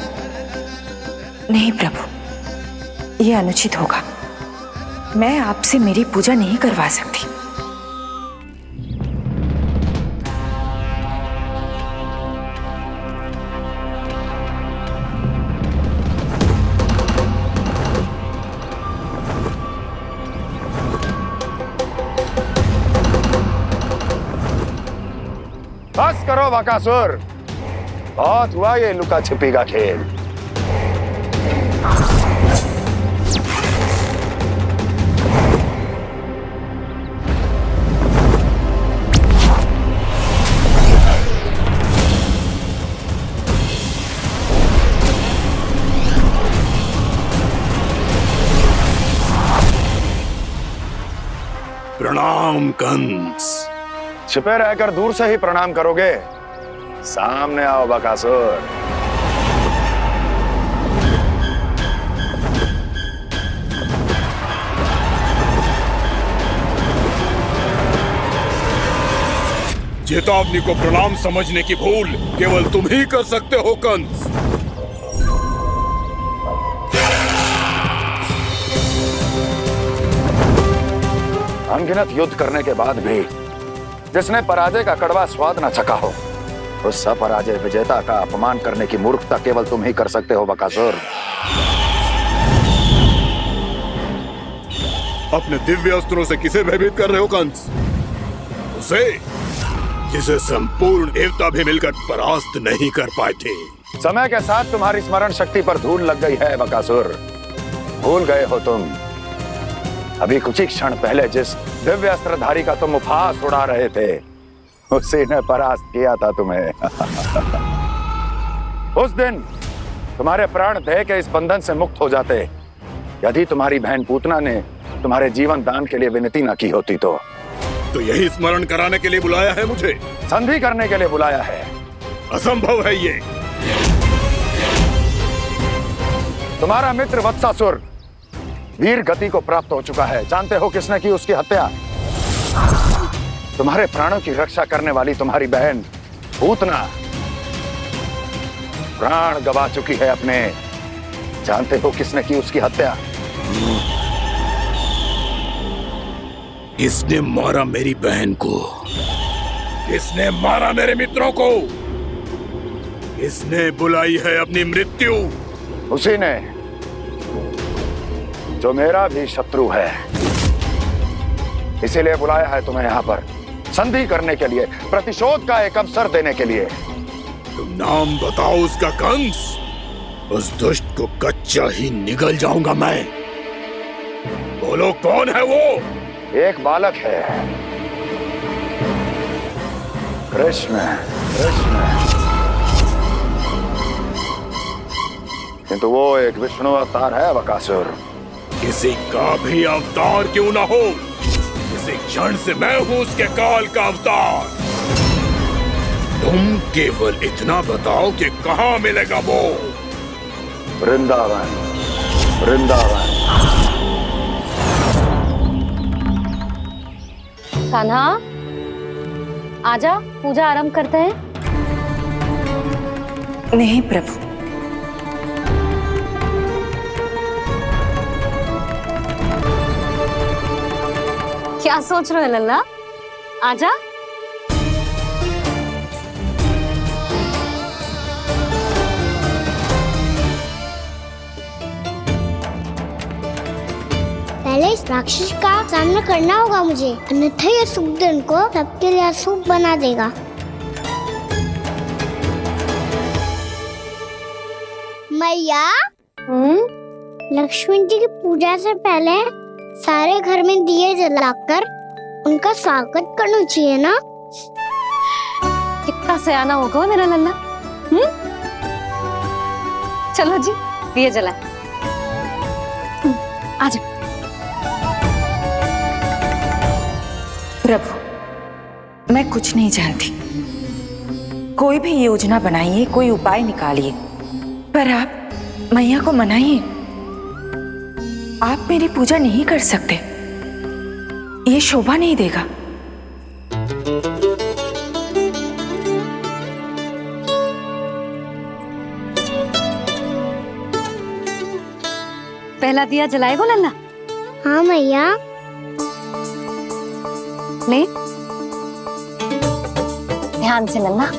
नहीं प्रभु, यह अनुचित होगा। मैं आपसे मेरी पूजा नहीं करवा सकती। बस करो बकासुर, बहुत हुआ ये लुका छिपी का खेल। प्रणाम कंस। छिपे रहकर दूर से ही प्रणाम करोगे? सामने आओ बकासुर। चेतावनी को प्रणाम समझने की भूल केवल तुम ही कर सकते हो कंस। अनगिनत युद्ध करने के बाद भी जिसने पराजय का कड़वा स्वाद न चखा हो, उस अपराजय विजेता का अपमान करने की मूर्खता केवल तुम ही कर सकते हो बकासुर। अपने दिव्य अस्त्रों से किसे भयभीत कर रहे हो कंस? उसे जिसे संपूर्ण देवता भी मिलकर परास्त नहीं कर पाए थे। समय के साथ तुम्हारी स्मरण शक्ति पर धूल लग गई है बकासुर। भूल गए हो तुम अभी कुछ ही क्षण पहले जिस दिव्य अस्त्रधारी का तुम उपहास उड़ा रहे थे, उसी ने परास्त किया था तुम्हें। उस दिन तुम्हारे प्राण देह के इस बंधन से मुक्त हो जाते यदि तुम्हारी बहन पूतना ने तुम्हारे जीवन दान के लिए विनती न की होती तो यही स्मरण कराने के लिए बुलाया है मुझे? संधि करने के लिए बुलाया है। असंभव है ये। तुम्हारा मित्र वत्सासुर वीर गति को प्राप्त हो चुका है। जानते हो किसने की उसकी हत्या? तुम्हारे प्राणों की रक्षा करने वाली तुम्हारी बहन पूतना प्राण गवा चुकी है अपने। जानते हो किसने की उसकी हत्या? किसने मारा मेरी बहन को? किसने मारा मेरे मित्रों को? किसने बुलाई है अपनी मृत्यु? उसी ने जो मेरा भी शत्रु है। इसीलिए बुलाया है तुम्हें यहाँ पर संधि करने के लिए, प्रतिशोध का एक अवसर देने के लिए। तुम नाम बताओ उसका कंस। उस दुष्ट को कच्चा ही निगल जाऊंगा मैं। बोलो कौन है वो? एक बालक है, कृष्ण। किंतु वो एक विष्णु अवतार है बकासुर। किसी का भी अवतार क्यों ना हो, इसी क्षण से मैं हूं उसके काल का अवतार। तुम केवल इतना बताओ कि कहां मिलेगा वो? वृंदावन। वृंदावन। कान्हा, आजा, पूजा आरंभ करते हैं। नहीं प्रभु, क्या सोच रहे हो लल्ला? आजा। पहले इस राक्षस का सामना करना होगा मुझे, अन्यथा ये शुभ दिन को सबके लिए अशुभ बना देगा। मैया लक्ष्मी जी की पूजा से पहले सारे घर में दिए जलाकर उनका स्वागत करना चाहिए ना। कितना सयाना होगा मेरा लल्ला। चलो जी दिए जलाए। आज प्रभु मैं कुछ नहीं जानती, कोई भी योजना बनाइए, कोई उपाय निकालिए, पर आप मैया को मनाइए। आप मेरी पूजा नहीं कर सकते, ये शोभा नहीं देगा। पहला दिया जलाएगो लल्ला? हाँ मैया। ले ध्यान से लल्ला।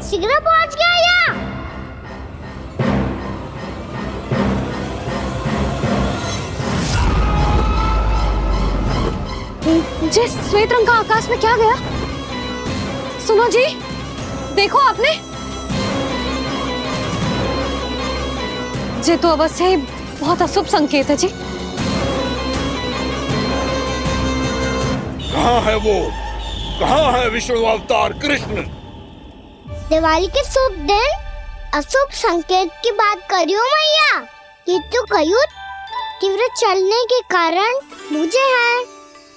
शीघ्र पहुंच गया यहाँ। जी श्वेत रंग का आकाश में क्या गया? सुनो जी, देखो आपने, ये तो अवश्य ही बहुत अशुभ संकेत है जी। कहाँ है वो? कहाँ है विष्णु अवतार कृष्ण? दिवाली के शुभ दिन अशुभ संकेत की बात करियो मैया। ये तो कयूत तीव्र चलने के कारण मुझे है,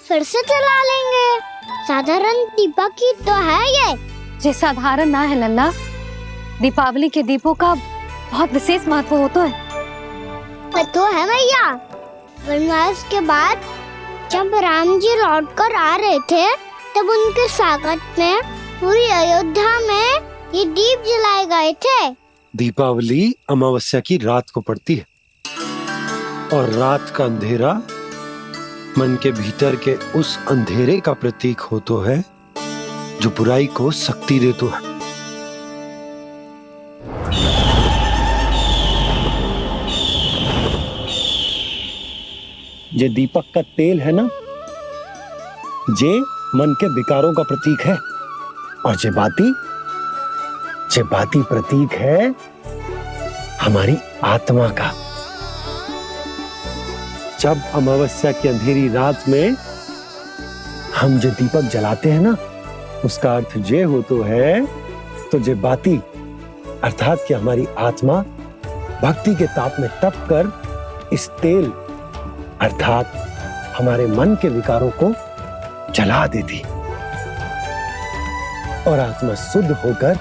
फिर से चला लेंगे। साधारण दीपक ही तो है ये साधारण ना है लल्ला, दीपावली के दीपों का बहुत विशेष महत्व होता है। तो है मैया, वनवास के बाद जब राम जी लौट कर आ रहे थे तब उनके स्वागत में पूरी अयोध्या में ये दीप जलाए गए थे। दीपावली अमावस्या की रात को पड़ती है और रात का अंधेरा मन के भीतर के उस अंधेरे का प्रतीक हो तो है जो बुराई को शक्ति दे तो है। ये दीपक का तेल है ना, जे मन के विकारों का प्रतीक है, और जे बाती प्रतीक है हमारी आत्मा का। जब अमावस्या की अंधेरी रात में हम जो दीपक जलाते हैं ना, उसका अर्थ ये हो तो है, तो जे बाती अर्थात कि हमारी आत्मा भक्ति के ताप में तप कर इस तेल अर्थात हमारे मन के विकारों को जला देती और आत्मा शुद्ध होकर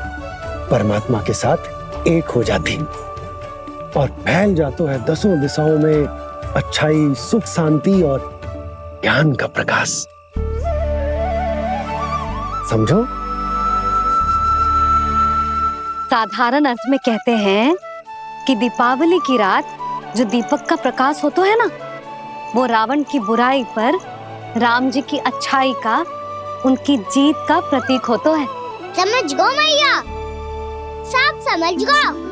परमात्मा के साथ एक हो जाती और फैल जाता है दसों दिशाओं में अच्छाई, सुख, शांति और ज्ञान का प्रकाश। समझो? साधारण अर्थ में कहते हैं कि दीपावली की रात जो दीपक का प्रकाश होता है ना, वो रावण की बुराई पर राम जी की अच्छाई का, उनकी जीत का प्रतीक होता है। समझ गो मैया, सब समझ गो।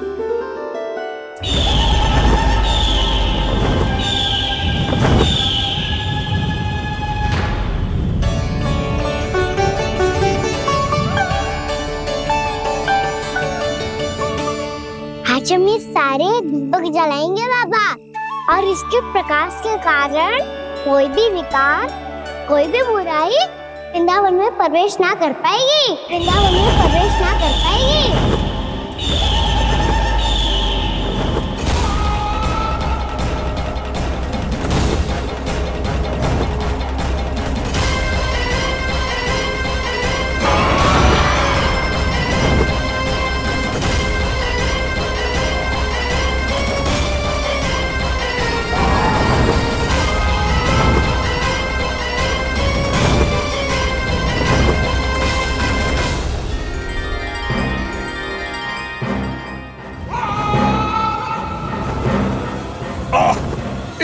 आज हम ये सारे दीपक जलाएंगे बाबा, और इसके प्रकाश के कारण कोई भी विकार, कोई भी बुराई वृंदावन में प्रवेश ना कर पाएगी, वृंदावन में प्रवेश ना कर पाएगी।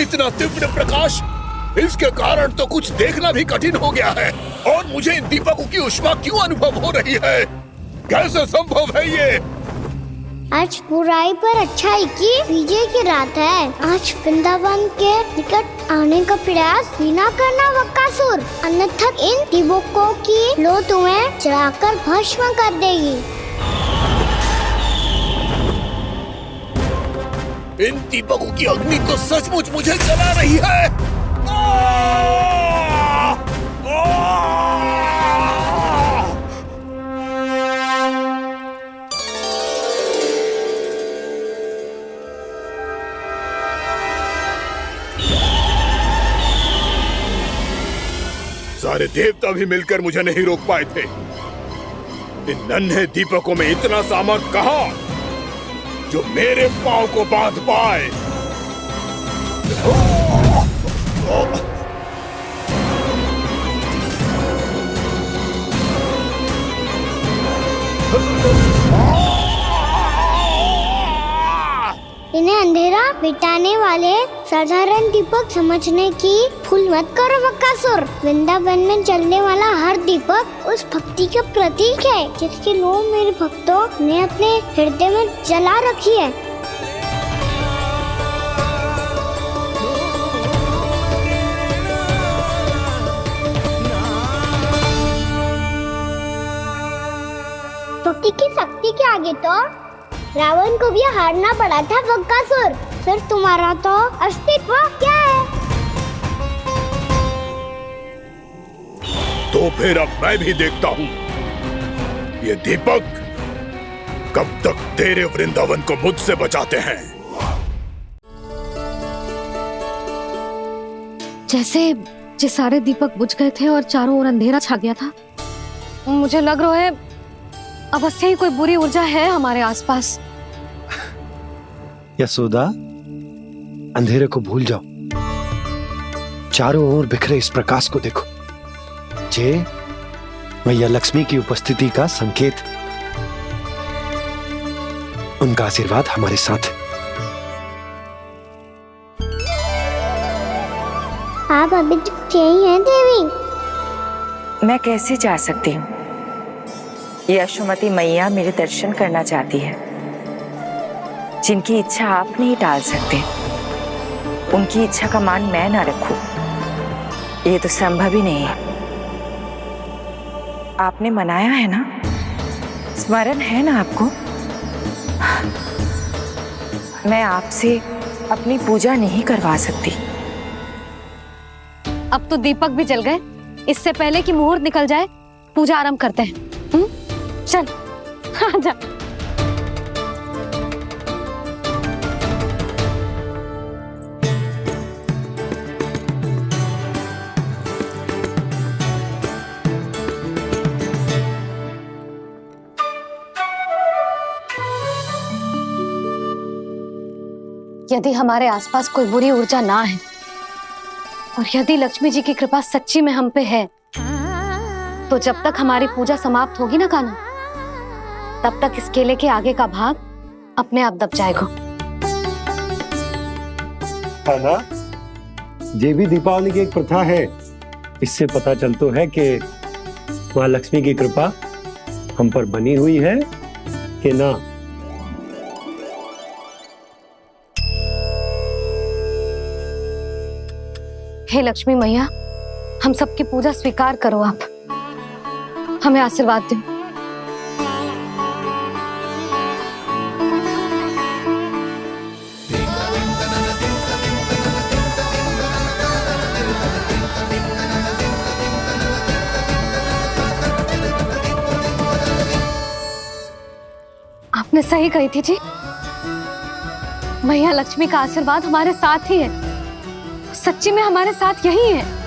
इतना तीव्र प्रकाश, इसके कारण तो कुछ देखना भी कठिन हो गया है। और मुझे इन दीपकों की ऊष्मा क्यों अनुभव हो रही है? कैसे संभव है ये? आज बुराई पर अच्छाई की विजय की रात है। आज वृंदावन के निकट आने का प्रयास भी ना करना बक्कासुर, अन्यथा इन दीपकों की लो तुम्हें जलाकर भस्म कर देगी। इन दीपकों की अग्नि तो सचमुच मुझे जला रही है। सारे देवता भी मिलकर मुझे नहीं रोक पाए थे। इन नन्हे दीपकों में इतना सामर्थ्य कहां जो मेरे पांव को बांध पाए। इन्हें अंधेरा मिटाने वाले साधारण दीपक समझने की भूल मत करो बक्कासुर। वृंदावन में जलने वाला हर दीपक उस भक्ति का प्रतीक है जिसकी लो मेरे भक्तों ने अपने हृदय में जला रखी है। भक्ति की शक्ति के आगे तो रावण को भी हारना पड़ा था बक्कासुर। फिर तुम्हारा तो अस्तित्व क्या है? तो फिर अब मैं भी देखता हूँ ये दीपक कब तक तेरे वृंदावन को मुझसे बचाते हैं। जैसे सारे दीपक बुझ गए थे और चारों ओर अंधेरा छा गया था, मुझे लग रहा है अवश्य ही कोई बुरी ऊर्जा है हमारे आसपास। यशोदा, अंधेरे को भूल जाओ, चारों ओर बिखरे इस प्रकाश को देखो। जे मैया लक्ष्मी की उपस्थिति का संकेत, उनका आशीर्वाद हमारे साथ है। आप अभी तक यही हैं देवी? मैं कैसे जा सकती हूँ? यशोमती मैया मेरे दर्शन करना चाहती है। जिनकी इच्छा आप नहीं टाल सकते, उनकी इच्छा का मान मैं ना रखूं, ये तो संभव ही नहीं है। आपने मनाया है ना, स्मरण है ना आपको? मैं आपसे अपनी पूजा नहीं करवा सकती। अब तो दीपक भी जल गए, इससे पहले कि मुहूर्त निकल जाए पूजा आरंभ करते हैं। चल आजा। यदि हमारे आसपास कोई बुरी ऊर्जा ना है और यदि लक्ष्मी जी की कृपा सच्ची में हम पे है, तो जब तक हमारी पूजा समाप्त होगी ना कान्हा, तब तक इस केले के आगे का भाग अपने आप दब जाएगा। कान्हा, ये भी दीपावली की एक प्रथा है। इससे पता चलता है कि माँ लक्ष्मी की कृपा हम पर बनी हुई है कि ना। हे लक्ष्मी मैया, हम सबकी पूजा स्वीकार करो, आप हमें आशीर्वाद दो। आपने सही कही थी जी। मैया लक्ष्मी का आशीर्वाद हमारे साथ ही है, सच्ची में हमारे साथ यही है।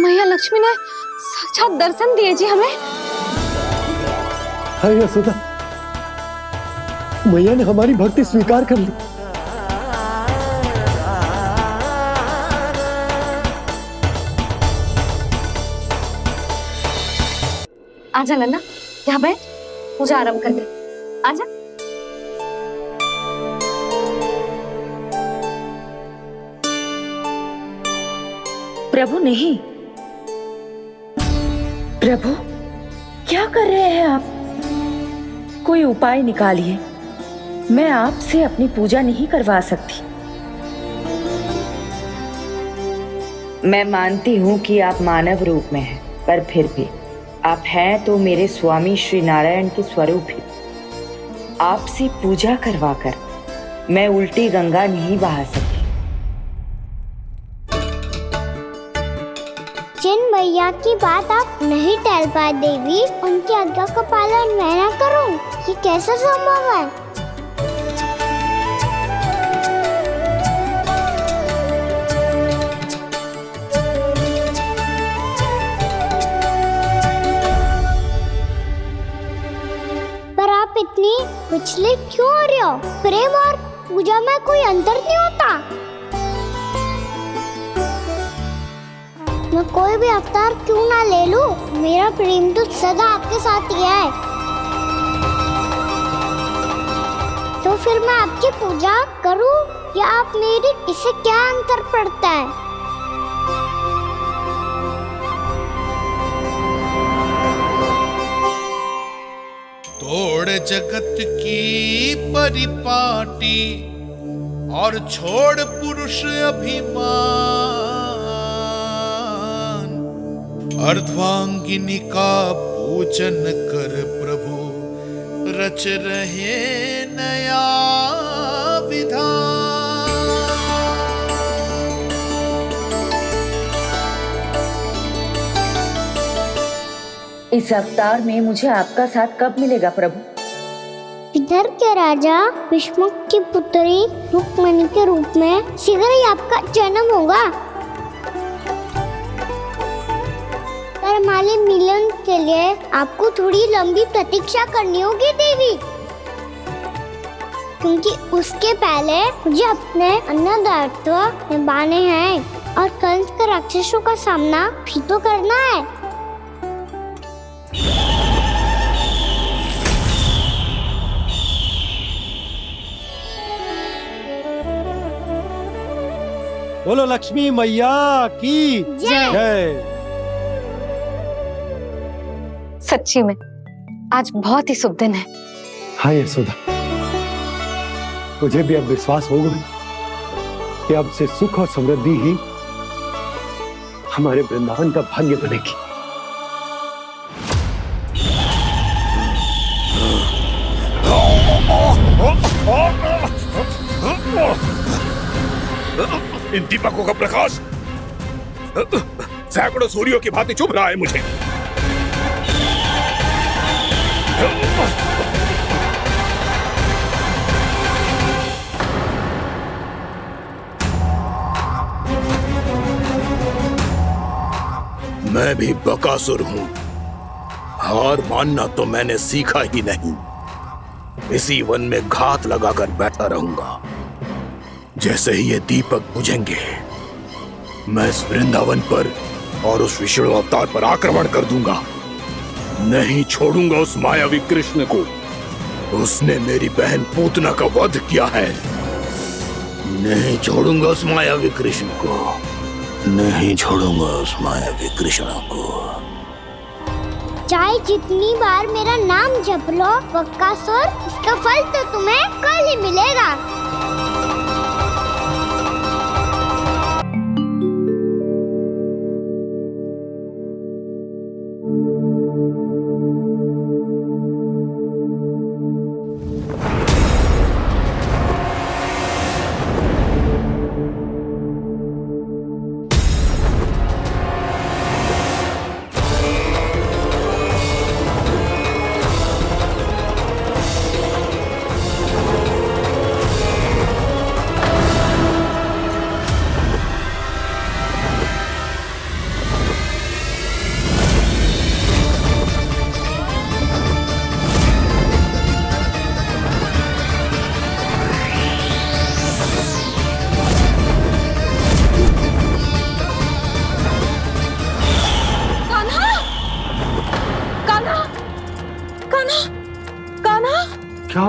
मैया लक्ष्मी ने साक्षात दर्शन दिए जी हमें। हाय यशोदा, मैया ने हमारी भक्ति स्वीकार कर ली। आजा नन्ना, यहाँ बैठ, पूजा आरंभ कर दे। आजा। प्रभु नहीं, प्रभु क्या कर रहे हैं आप? कोई उपाय निकालिए, मैं आपसे अपनी पूजा नहीं करवा सकती। मैं मानती हूँ कि आप मानव रूप में हैं, पर फिर भी आप हैं तो मेरे स्वामी श्री नारायण के स्वरूप ही। आपसे पूजा करवाकर मैं उल्टी गंगा नहीं बहा सकती। जिन मैया की बात आप नहीं टाल पाए देवी, उनकी आज्ञा का पालन मैं ना करूं, ये कैसे संभव है? पर आप इतनी विचलित क्यों हो रहे हो? प्रेम और पूजा में कोई अंतर नहीं होता। मैं कोई भी अवतार क्यों ना ले लूं, मेरा प्रेम तो सदा आपके साथ ही है। तो फिर मैं आपकी पूजा करूं या आप मेरी, इससे क्या अंतर पड़ता है? तोड़ जगत की परिपाटी और छोड़ पुरुष अभिमान, अर्धांगिनी का पूजन कर प्रभु रच रहे नया विधान। इस अवतार में मुझे आपका साथ कब मिलेगा प्रभु? इधर के राजा भीष्मक की पुत्री रुक्मिणी के रूप में शीघ्र ही आपका जन्म होगा। हमारे मिलन के लिए आपको थोड़ी लंबी प्रतीक्षा करनी होगी देवी, क्योंकि उसके पहले मुझे अपने अन्य दायित्व निभाने हैं और कंस के राक्षसों का सामना भी तो करना है। बोलो लक्ष्मी मैया की जय। सच्ची में आज बहुत ही शुभ दिन है। हाँ यशोदा, मुझे भी अब विश्वास हो गया कि अब से सुख और समृद्धि ही हमारे वृंदावन का भाग्य बनेगी। इन दीपकों का प्रकाश सैकड़ों सूर्यों की भांति चुभ रहा है मुझे। मैं भी बकासुर हूं, हार मानना तो मैंने सीखा ही नहीं। इसी वन में घात लगाकर बैठा रहूंगा। जैसे ही ये दीपक बुझेंगे, मैं इस वृंदावन पर और उस विष्णु अवतार पर आक्रमण कर दूंगा। नहीं छोड़ूंगा उस मायावी कृष्ण को। उसने मेरी बहन पूतना का वध किया है। नहीं छोड़ूंगा उस मायावी कृष्ण को। नहीं छोड़ूंगा उस मायावी कृष्ण को। चाहे जितनी बार मेरा नाम जप लो बकासुर, इसका फल तो तुम्हें कल ही मिलेगा।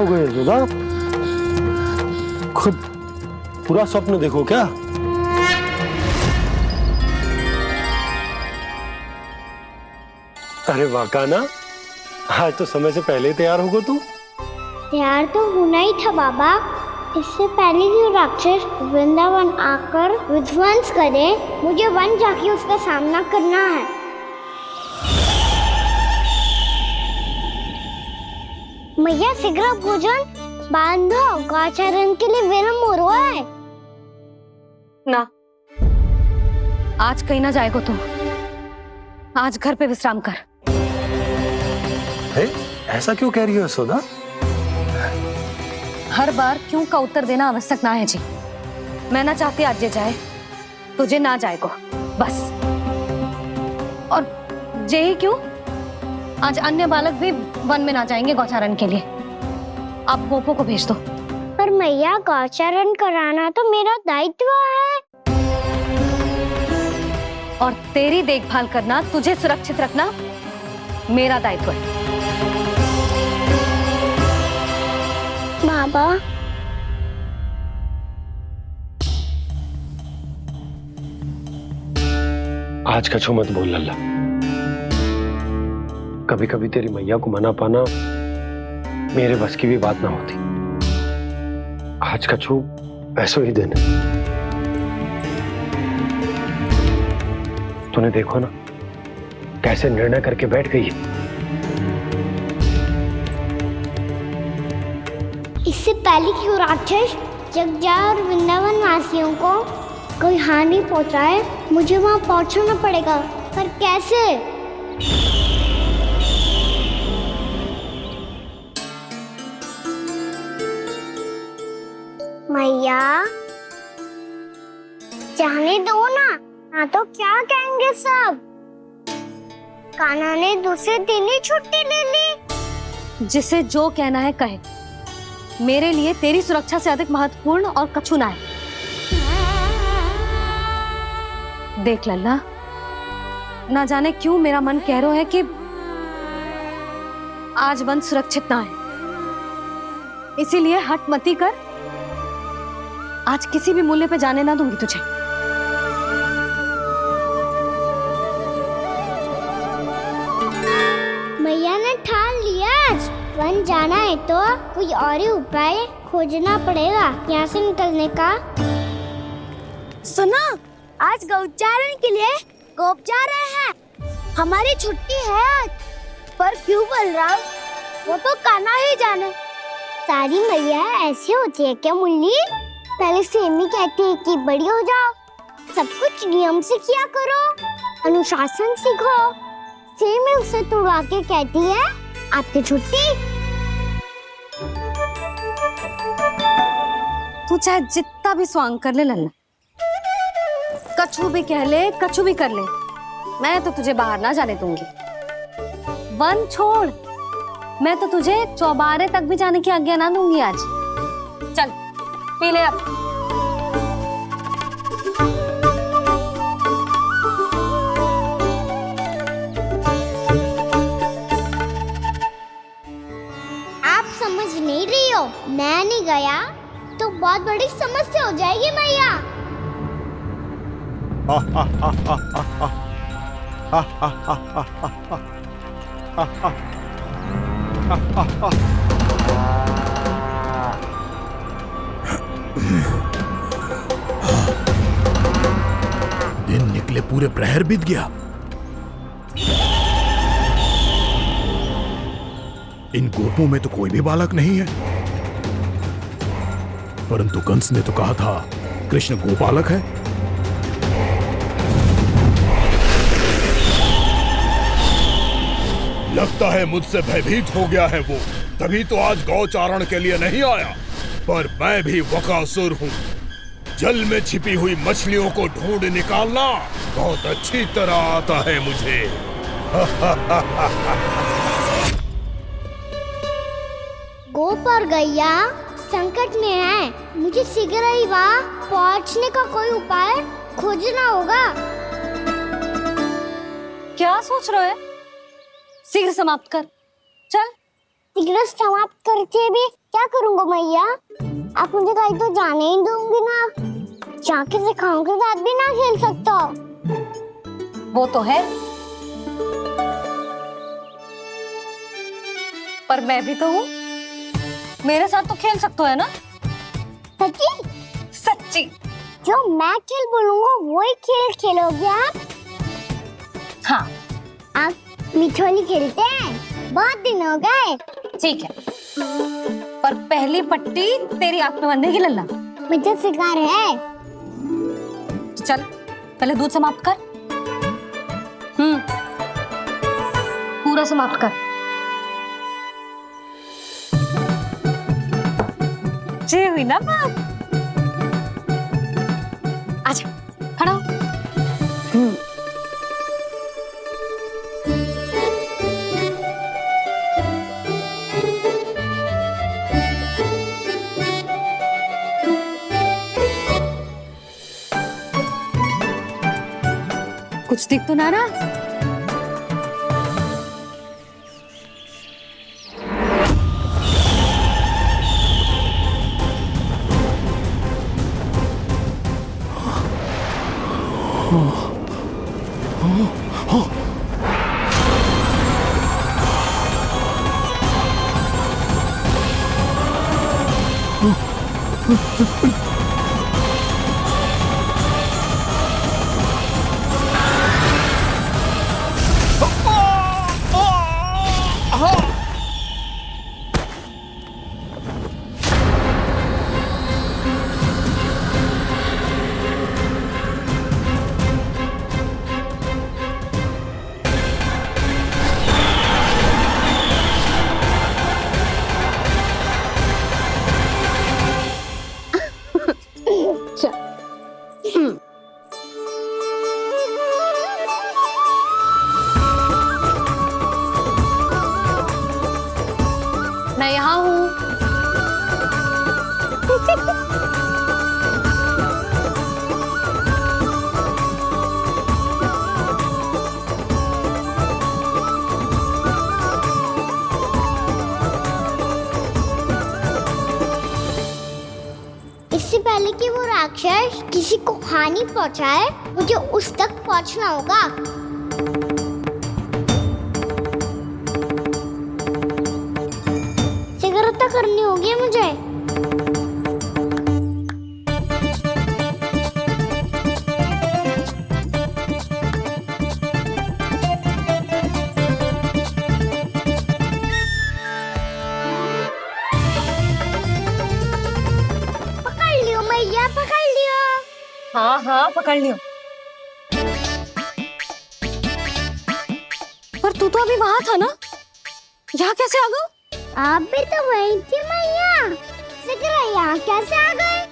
हो गए यशोदा? खुद पूरा स्वप्न देखो क्या? अरे वाह कान्हा, आज तो समय से पहले तैयार होगा तू। तैयार तो होना ही था बाबा। इससे पहले कि राक्षस वृंदावन आकर विध्वंस करे, मुझे वन जाके उसका सामना करना है। मैया शीघ्र भोजन बांधो, गौचरण के लिए विलंब हो रहा है। ना, आज कहीं ना जाएगो तुम। आज घर पे विश्राम कर। ऐसा क्यों कह रही हो यशोदा? हर बार क्यों का उत्तर देना आवश्यक ना है जी। मैं ना चाहती आज ये जाए, तुझे ना जाएगो बस। और जे ही क्यों, आज अन्य बालक भी वन में ना जाएंगे गौचारण के लिए। आप गोपो को भेज दो। पर मैया गौचारण कराना तो मेरा दायित्व है। और तेरी देखभाल करना, तुझे सुरक्षित रखना मेरा दायित्व है। बाबा, आज कछु मत बोल लल्ला। कभी कभी तेरी मैया को मना पाना मेरे बस की भी बात ना होती। आज कछु ऐसो ही दिन है। तूने देखो ना कैसे निर्णय करके बैठ गई है। इससे पहले कि वो राक्षस जगजा और वृंदावन वासियों को कोई हानि पहुंचाए, मुझे वहां पहुंचना पड़ेगा। पर कैसे? मैया, जाने दो ना तो क्या कहेंगे सब। कान्हा ने दूसरे दिन ही छुट्टी ले ली। जिसे जो कहना है कहे। मेरे लिए तेरी सुरक्षा से अधिक महत्वपूर्ण और कछु ना है। देख लल्ला, ना जाने क्यों मेरा मन कह रहा है कि आज वन सुरक्षित ना है। इसीलिए हट मती कर। आज किसी भी मूल्य पे जाने ना दूंगी तुझे। मैया ने ठान लिया, वन जाना है तो कोई और ही उपाय खोजना पड़ेगा यहाँ से निकलने का। सुनो, आज गौचारण के लिए गोप जा रहे हैं। हमारी छुट्टी है आज। पर क्यों बलराम? वो तो कान्हा ही जाने। सारी मैया ऐसी होती है क्या मुल्ली? पहले सेमी कहती है कि बड़ी हो जाओ, सब कुछ नियम से किया करो, अनुशासन सीखो। सेमी उसे तुड़वा के कहती है आपकी छुट्टी। तू चाहे जितना भी स्वांग कर ले लल्ला, कछु भी कह ले, कछु भी कर ले, मैं तो तुझे बाहर ना जाने दूंगी। वन छोड़, मैं तो तुझे चौबारे तक भी जाने की आज्ञा ना दूंगी आज। चल पी ले अब। आप समझ नहीं रही हो, मैं नहीं गया तो बहुत बड़ी समस्या हो जाएगी मैया। दिन निकले पूरे प्रहर बीत गया। इन गोपों में तो कोई भी बालक नहीं है, परंतु कंस ने तो कहा था कृष्ण गोपालक है। लगता है मुझसे भयभीत हो गया है वो, तभी तो आज गौचारण के लिए नहीं आया। पर मैं भी वकासुर हूँ। जल में छिपी हुई मछलियों को ढूंढ निकालना बहुत अच्छी तरह आता है मुझे। गोप और गैया संकट में है, मुझे शीघ्र ही वहाँ पहुँचने का कोई उपाय खोजना होगा। क्या सोच रहे हो? शीघ्र समाप्त कर। चल तिग्रस समाप्त करके भी क्या करूंगा मैया? आप मुझे कहीं तो जाने ही दूंगी ना। जाके सिखाओं के साथ भी ना खेल सकता। वो तो है, पर मैं भी तो हूँ, मेरे साथ तो खेल सकते हो है ना? सच्ची? सच्ची। जो मैं खेल बोलूंगा वही खेल खेलोगे आप? हाँ। आप मिठोली खेलते हैं? बहुत दिन हो गए। ठीक है, पर पहली पट्टी तेरी आंख में बांधेगी लल्ला। मुझे शिकार है। चल पहले दूध समाप्त कर। पूरा समाप्त कर। जे हुई ना बात। आजा खड़ा हो। कुछ दिख तो ना रहा? मैं यहाँ हूँ। इससे पहले कि वो राक्षस किसी को हानि पहुंचाए, मुझे उस तक पहुंचना होगा। सिगरता करनी होगी मुझे। पकड़ लियो मैया, पकड़ लियो। हाँ हाँ पकड़ लियो। पर तू तो अभी वहां था ना, यहाँ कैसे आ गया? आप भी तो वही थी मैया। सिकरा यहाँ कैसे आ गए?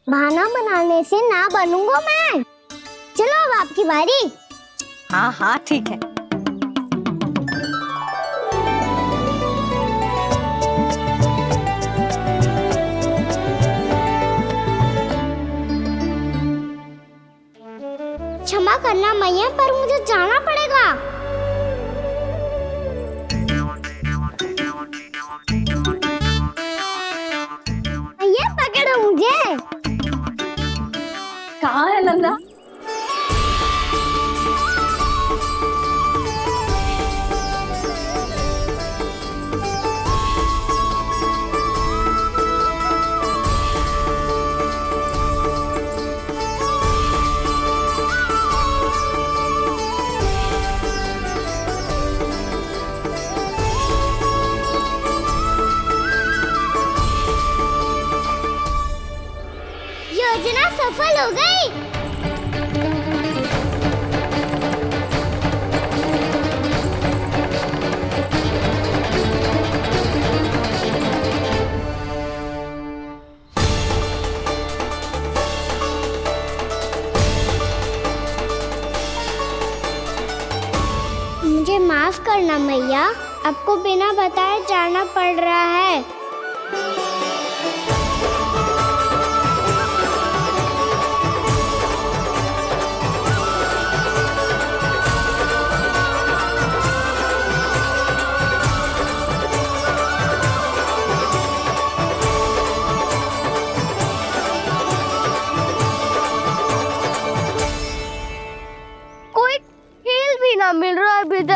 बहाना बनाने से ना बनूंगा मैं। चलो अब आपकी बारी। हाँ हाँ ठीक है। क्षमा करना मैया, पर मुझे जाना पड़ेगा। मैया पकड़ो मुझे। कहाँ है लल्ला? योजना सफल हो गई। मुझे माफ करना मैया, आपको बिना बताए जाना पड़ रहा है।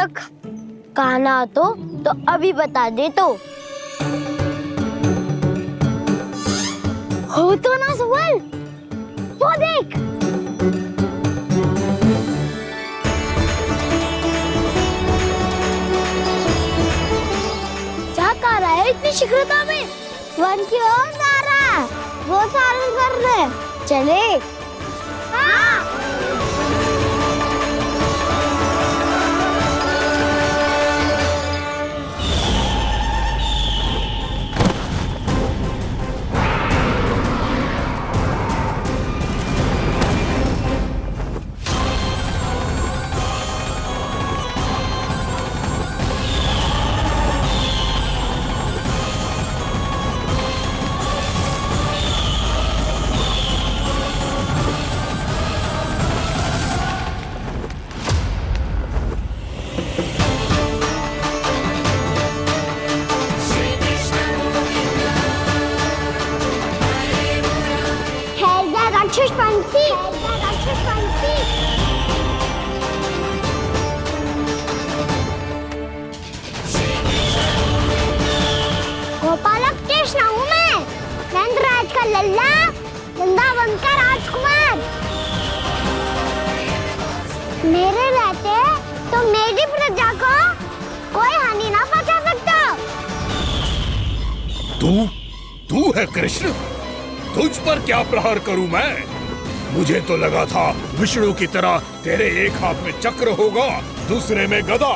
रख। कान्हा तो अभी बता दे तो। हो तो ना सवाल, वो देख। क्या कर रहा है इतनी शीघ्रता में? वन की ओर जा रहा है, वो सारे कर रहे। चले। हाँ। गोपालक कृष्ण हूँ मैं, नंदराज का लल्ला, वृंदावन का राजकुमार। मेरे रहते तो मेरी प्रजा को कोई हानि ना पहुंचा सकता। तू है कृष्ण? तुझ पर क्या प्रहार करूं मैं? मुझे तो लगा था विष्णु की तरह तेरे एक हाथ में चक्र होगा, दूसरे में गदा,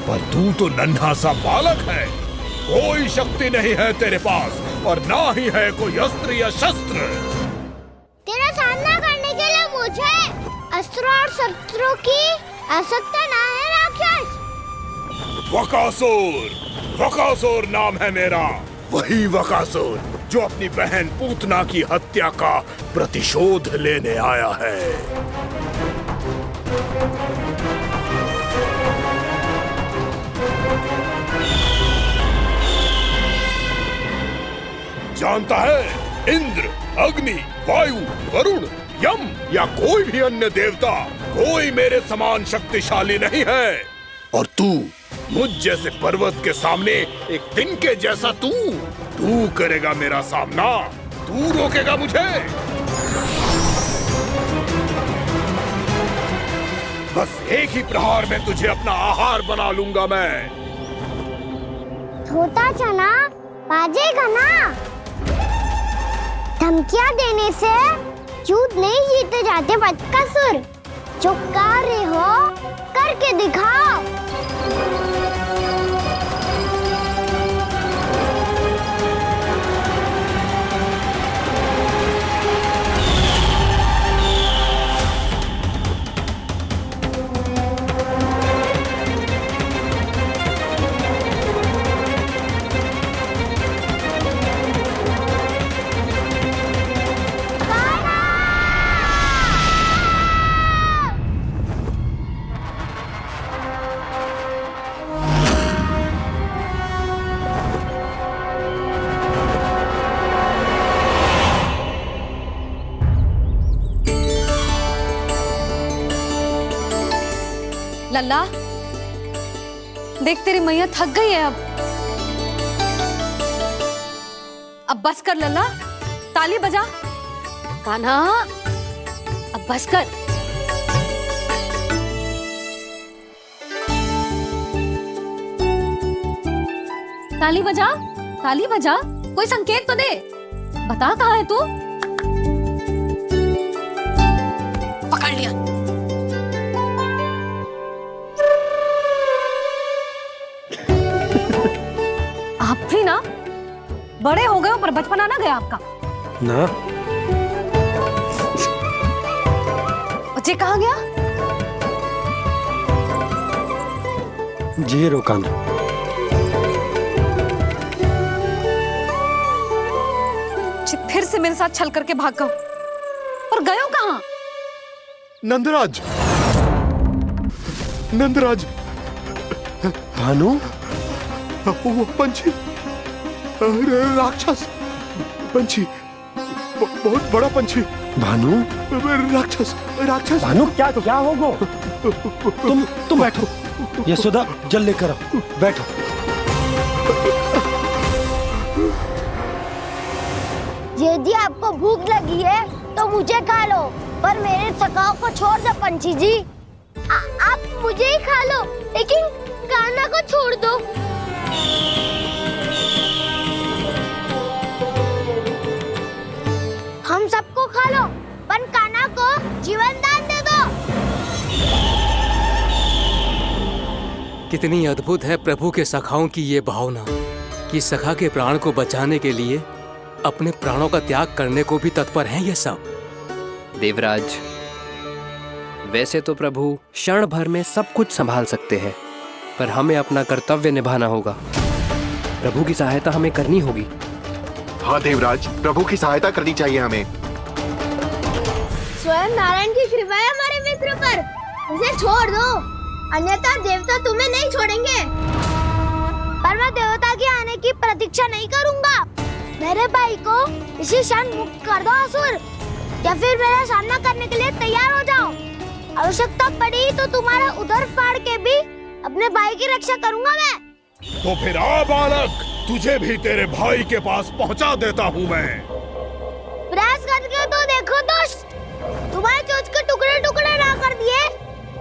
पर तू तो नन्हा सा बालक है। कोई शक्ति नहीं है तेरे पास और ना ही है कोई अस्त्र या शस्त्र। तेरा सामना करने के लिए मुझे अस्त्रों और शस्त्रों की आवश्यकता ना है राक्षस। वकासुर नाम है मेरा, वही वकासुर जो अपनी बहन पूतना की हत्या का प्रतिशोध लेने आया है। जानता है, इंद्र, अग्नि, वायु, वरुण, यम या कोई भी अन्य देवता कोई मेरे समान शक्तिशाली नहीं है। और तू मुझ जैसे पर्वत के सामने एक तिनके जैसा तू करेगा मेरा सामना? तू रोकेगा मुझे? बस एक ही प्रहार में तुझे अपना आहार बना लूंगा मैं। छोटा चना बाजेगा ना। धमकियां देने से युद्ध नहीं जीते जाते बदकसूर। जो कार्य हो करके दिखाओ। लल्ला, देख तेरी मैया थक गई है अब बस कर लल्ला, ताली बजा। कान्हा, अब बस कर। ताली बजा, ताली बजा, कोई संकेत तो दे। बता कहाँ है तू? पकड़ लिया। आप भी ना बड़े हो गए हो, पर बचपना ना गया आपका ना। बच्चे कहाँ गया? जी रोकाना। फिर से मेरे साथ छल करके भाग गए, और गए हो कहाँ? नंदराज, नंदराज। भानु, वो पंछी, राक्षस पंछी, बहुत बड़ा पंछी। भानु, राक्षस, राक्षस। भानु, क्या होगा? तुम बैठो। यशोदा जल लेकर आओ, बैठो। यदि आपको भूख लगी है तो मुझे खा लो, पर मेरे सखाओं को छोड़ दो पंछी जी। आप मुझे ही खा लो, लेकिन कान्हा को छोड़ दो। हम सबको खा लो, पर कान्हा को जीवन दान दे दो। कितनी अद्भुत है प्रभु के सखाओं की ये भावना कि सखा के प्राण को बचाने के लिए अपने प्राणों का त्याग करने को भी तत्पर हैं ये सब। देवराज, वैसे तो प्रभु क्षण भर में सब कुछ संभाल सकते हैं, पर हमें अपना कर्तव्य निभाना होगा। प्रभु की सहायता हमें करनी होगी। हाँ देवराज, प्रभु की सहायता करनी चाहिए हमें। स्वयं नारायण की कृपा है हमारे मित्र पर, उसे छोड़ दो, अन्यथा देवता तुम्हें नहीं छोड़ेंगे। पर मैं देवता के आने की प्रतीक्षा नहीं करूंगा। मेरे भाई को इसी क्षण मुक्त कर दो असुर, या फिर मेरा सामना करने के लिए तैयार हो जाओ। आवश्यकता पड़ी तो तुम्हारा उदर फाड़ के भी अपने भाई की रक्षा करूंगा मैं। तो फिर आ बालक, तुझे भी तेरे भाई के पास पहुंचा देता हूँ मैं। प्रयास करके तो देखो दोस्त, तुम्हारे चोंच के टुकड़े टुकड़े ना कर दिए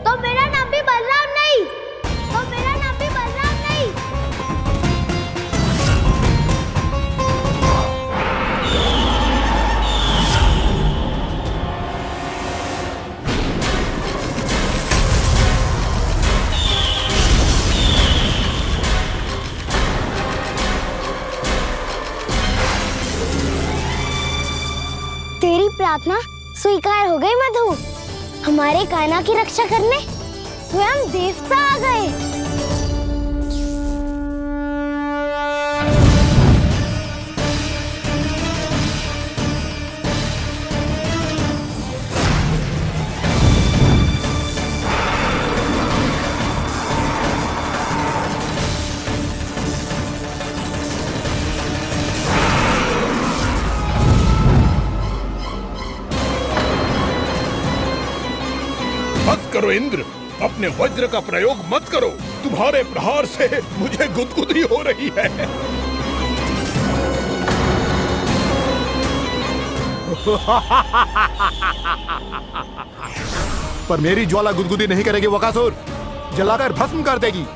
तो मेरा नाम भी बलराम नहीं, तो मेरा नाम भी बलराम नहीं। तेरी प्रार्थना स्वीकार हो गई मधु। हमारे कान्हा की रक्षा करने स्वयं देवता आ गए। मत करो इंद्र, अपने वज्र का प्रयोग मत करो। तुम्हारे प्रहार से मुझे गुदगुदी हो रही है। पर मेरी ज्वाला गुदगुदी नहीं करेगी वकासुर, जलाकर भस्म कर देगी।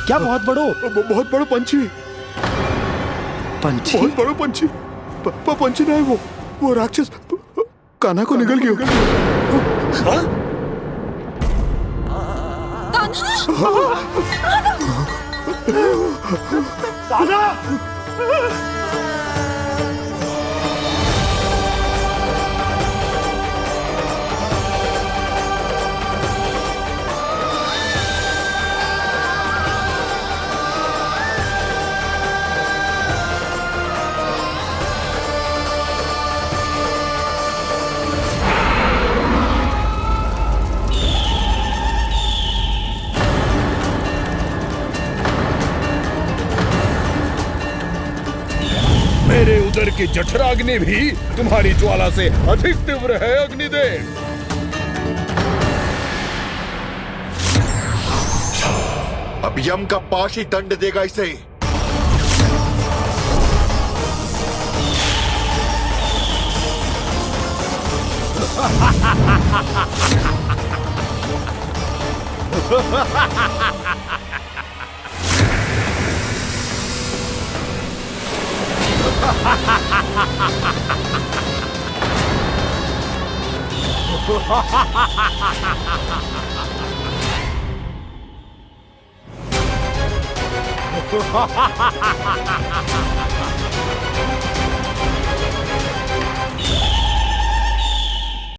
क्या बहुत बड़ो? बहुत बड़ो पंछी। पंछी? बहुत बड़ो पंछी। पंछी नहीं, वो राक्षस कान्हा को निगल गया। हाँ? कान्हा! मेरे उदर की जठराग्नि भी तुम्हारी ज्वाला से अधिक तीव्र है अग्निदेव। अब यम का पाश ही दंड देगा इसे।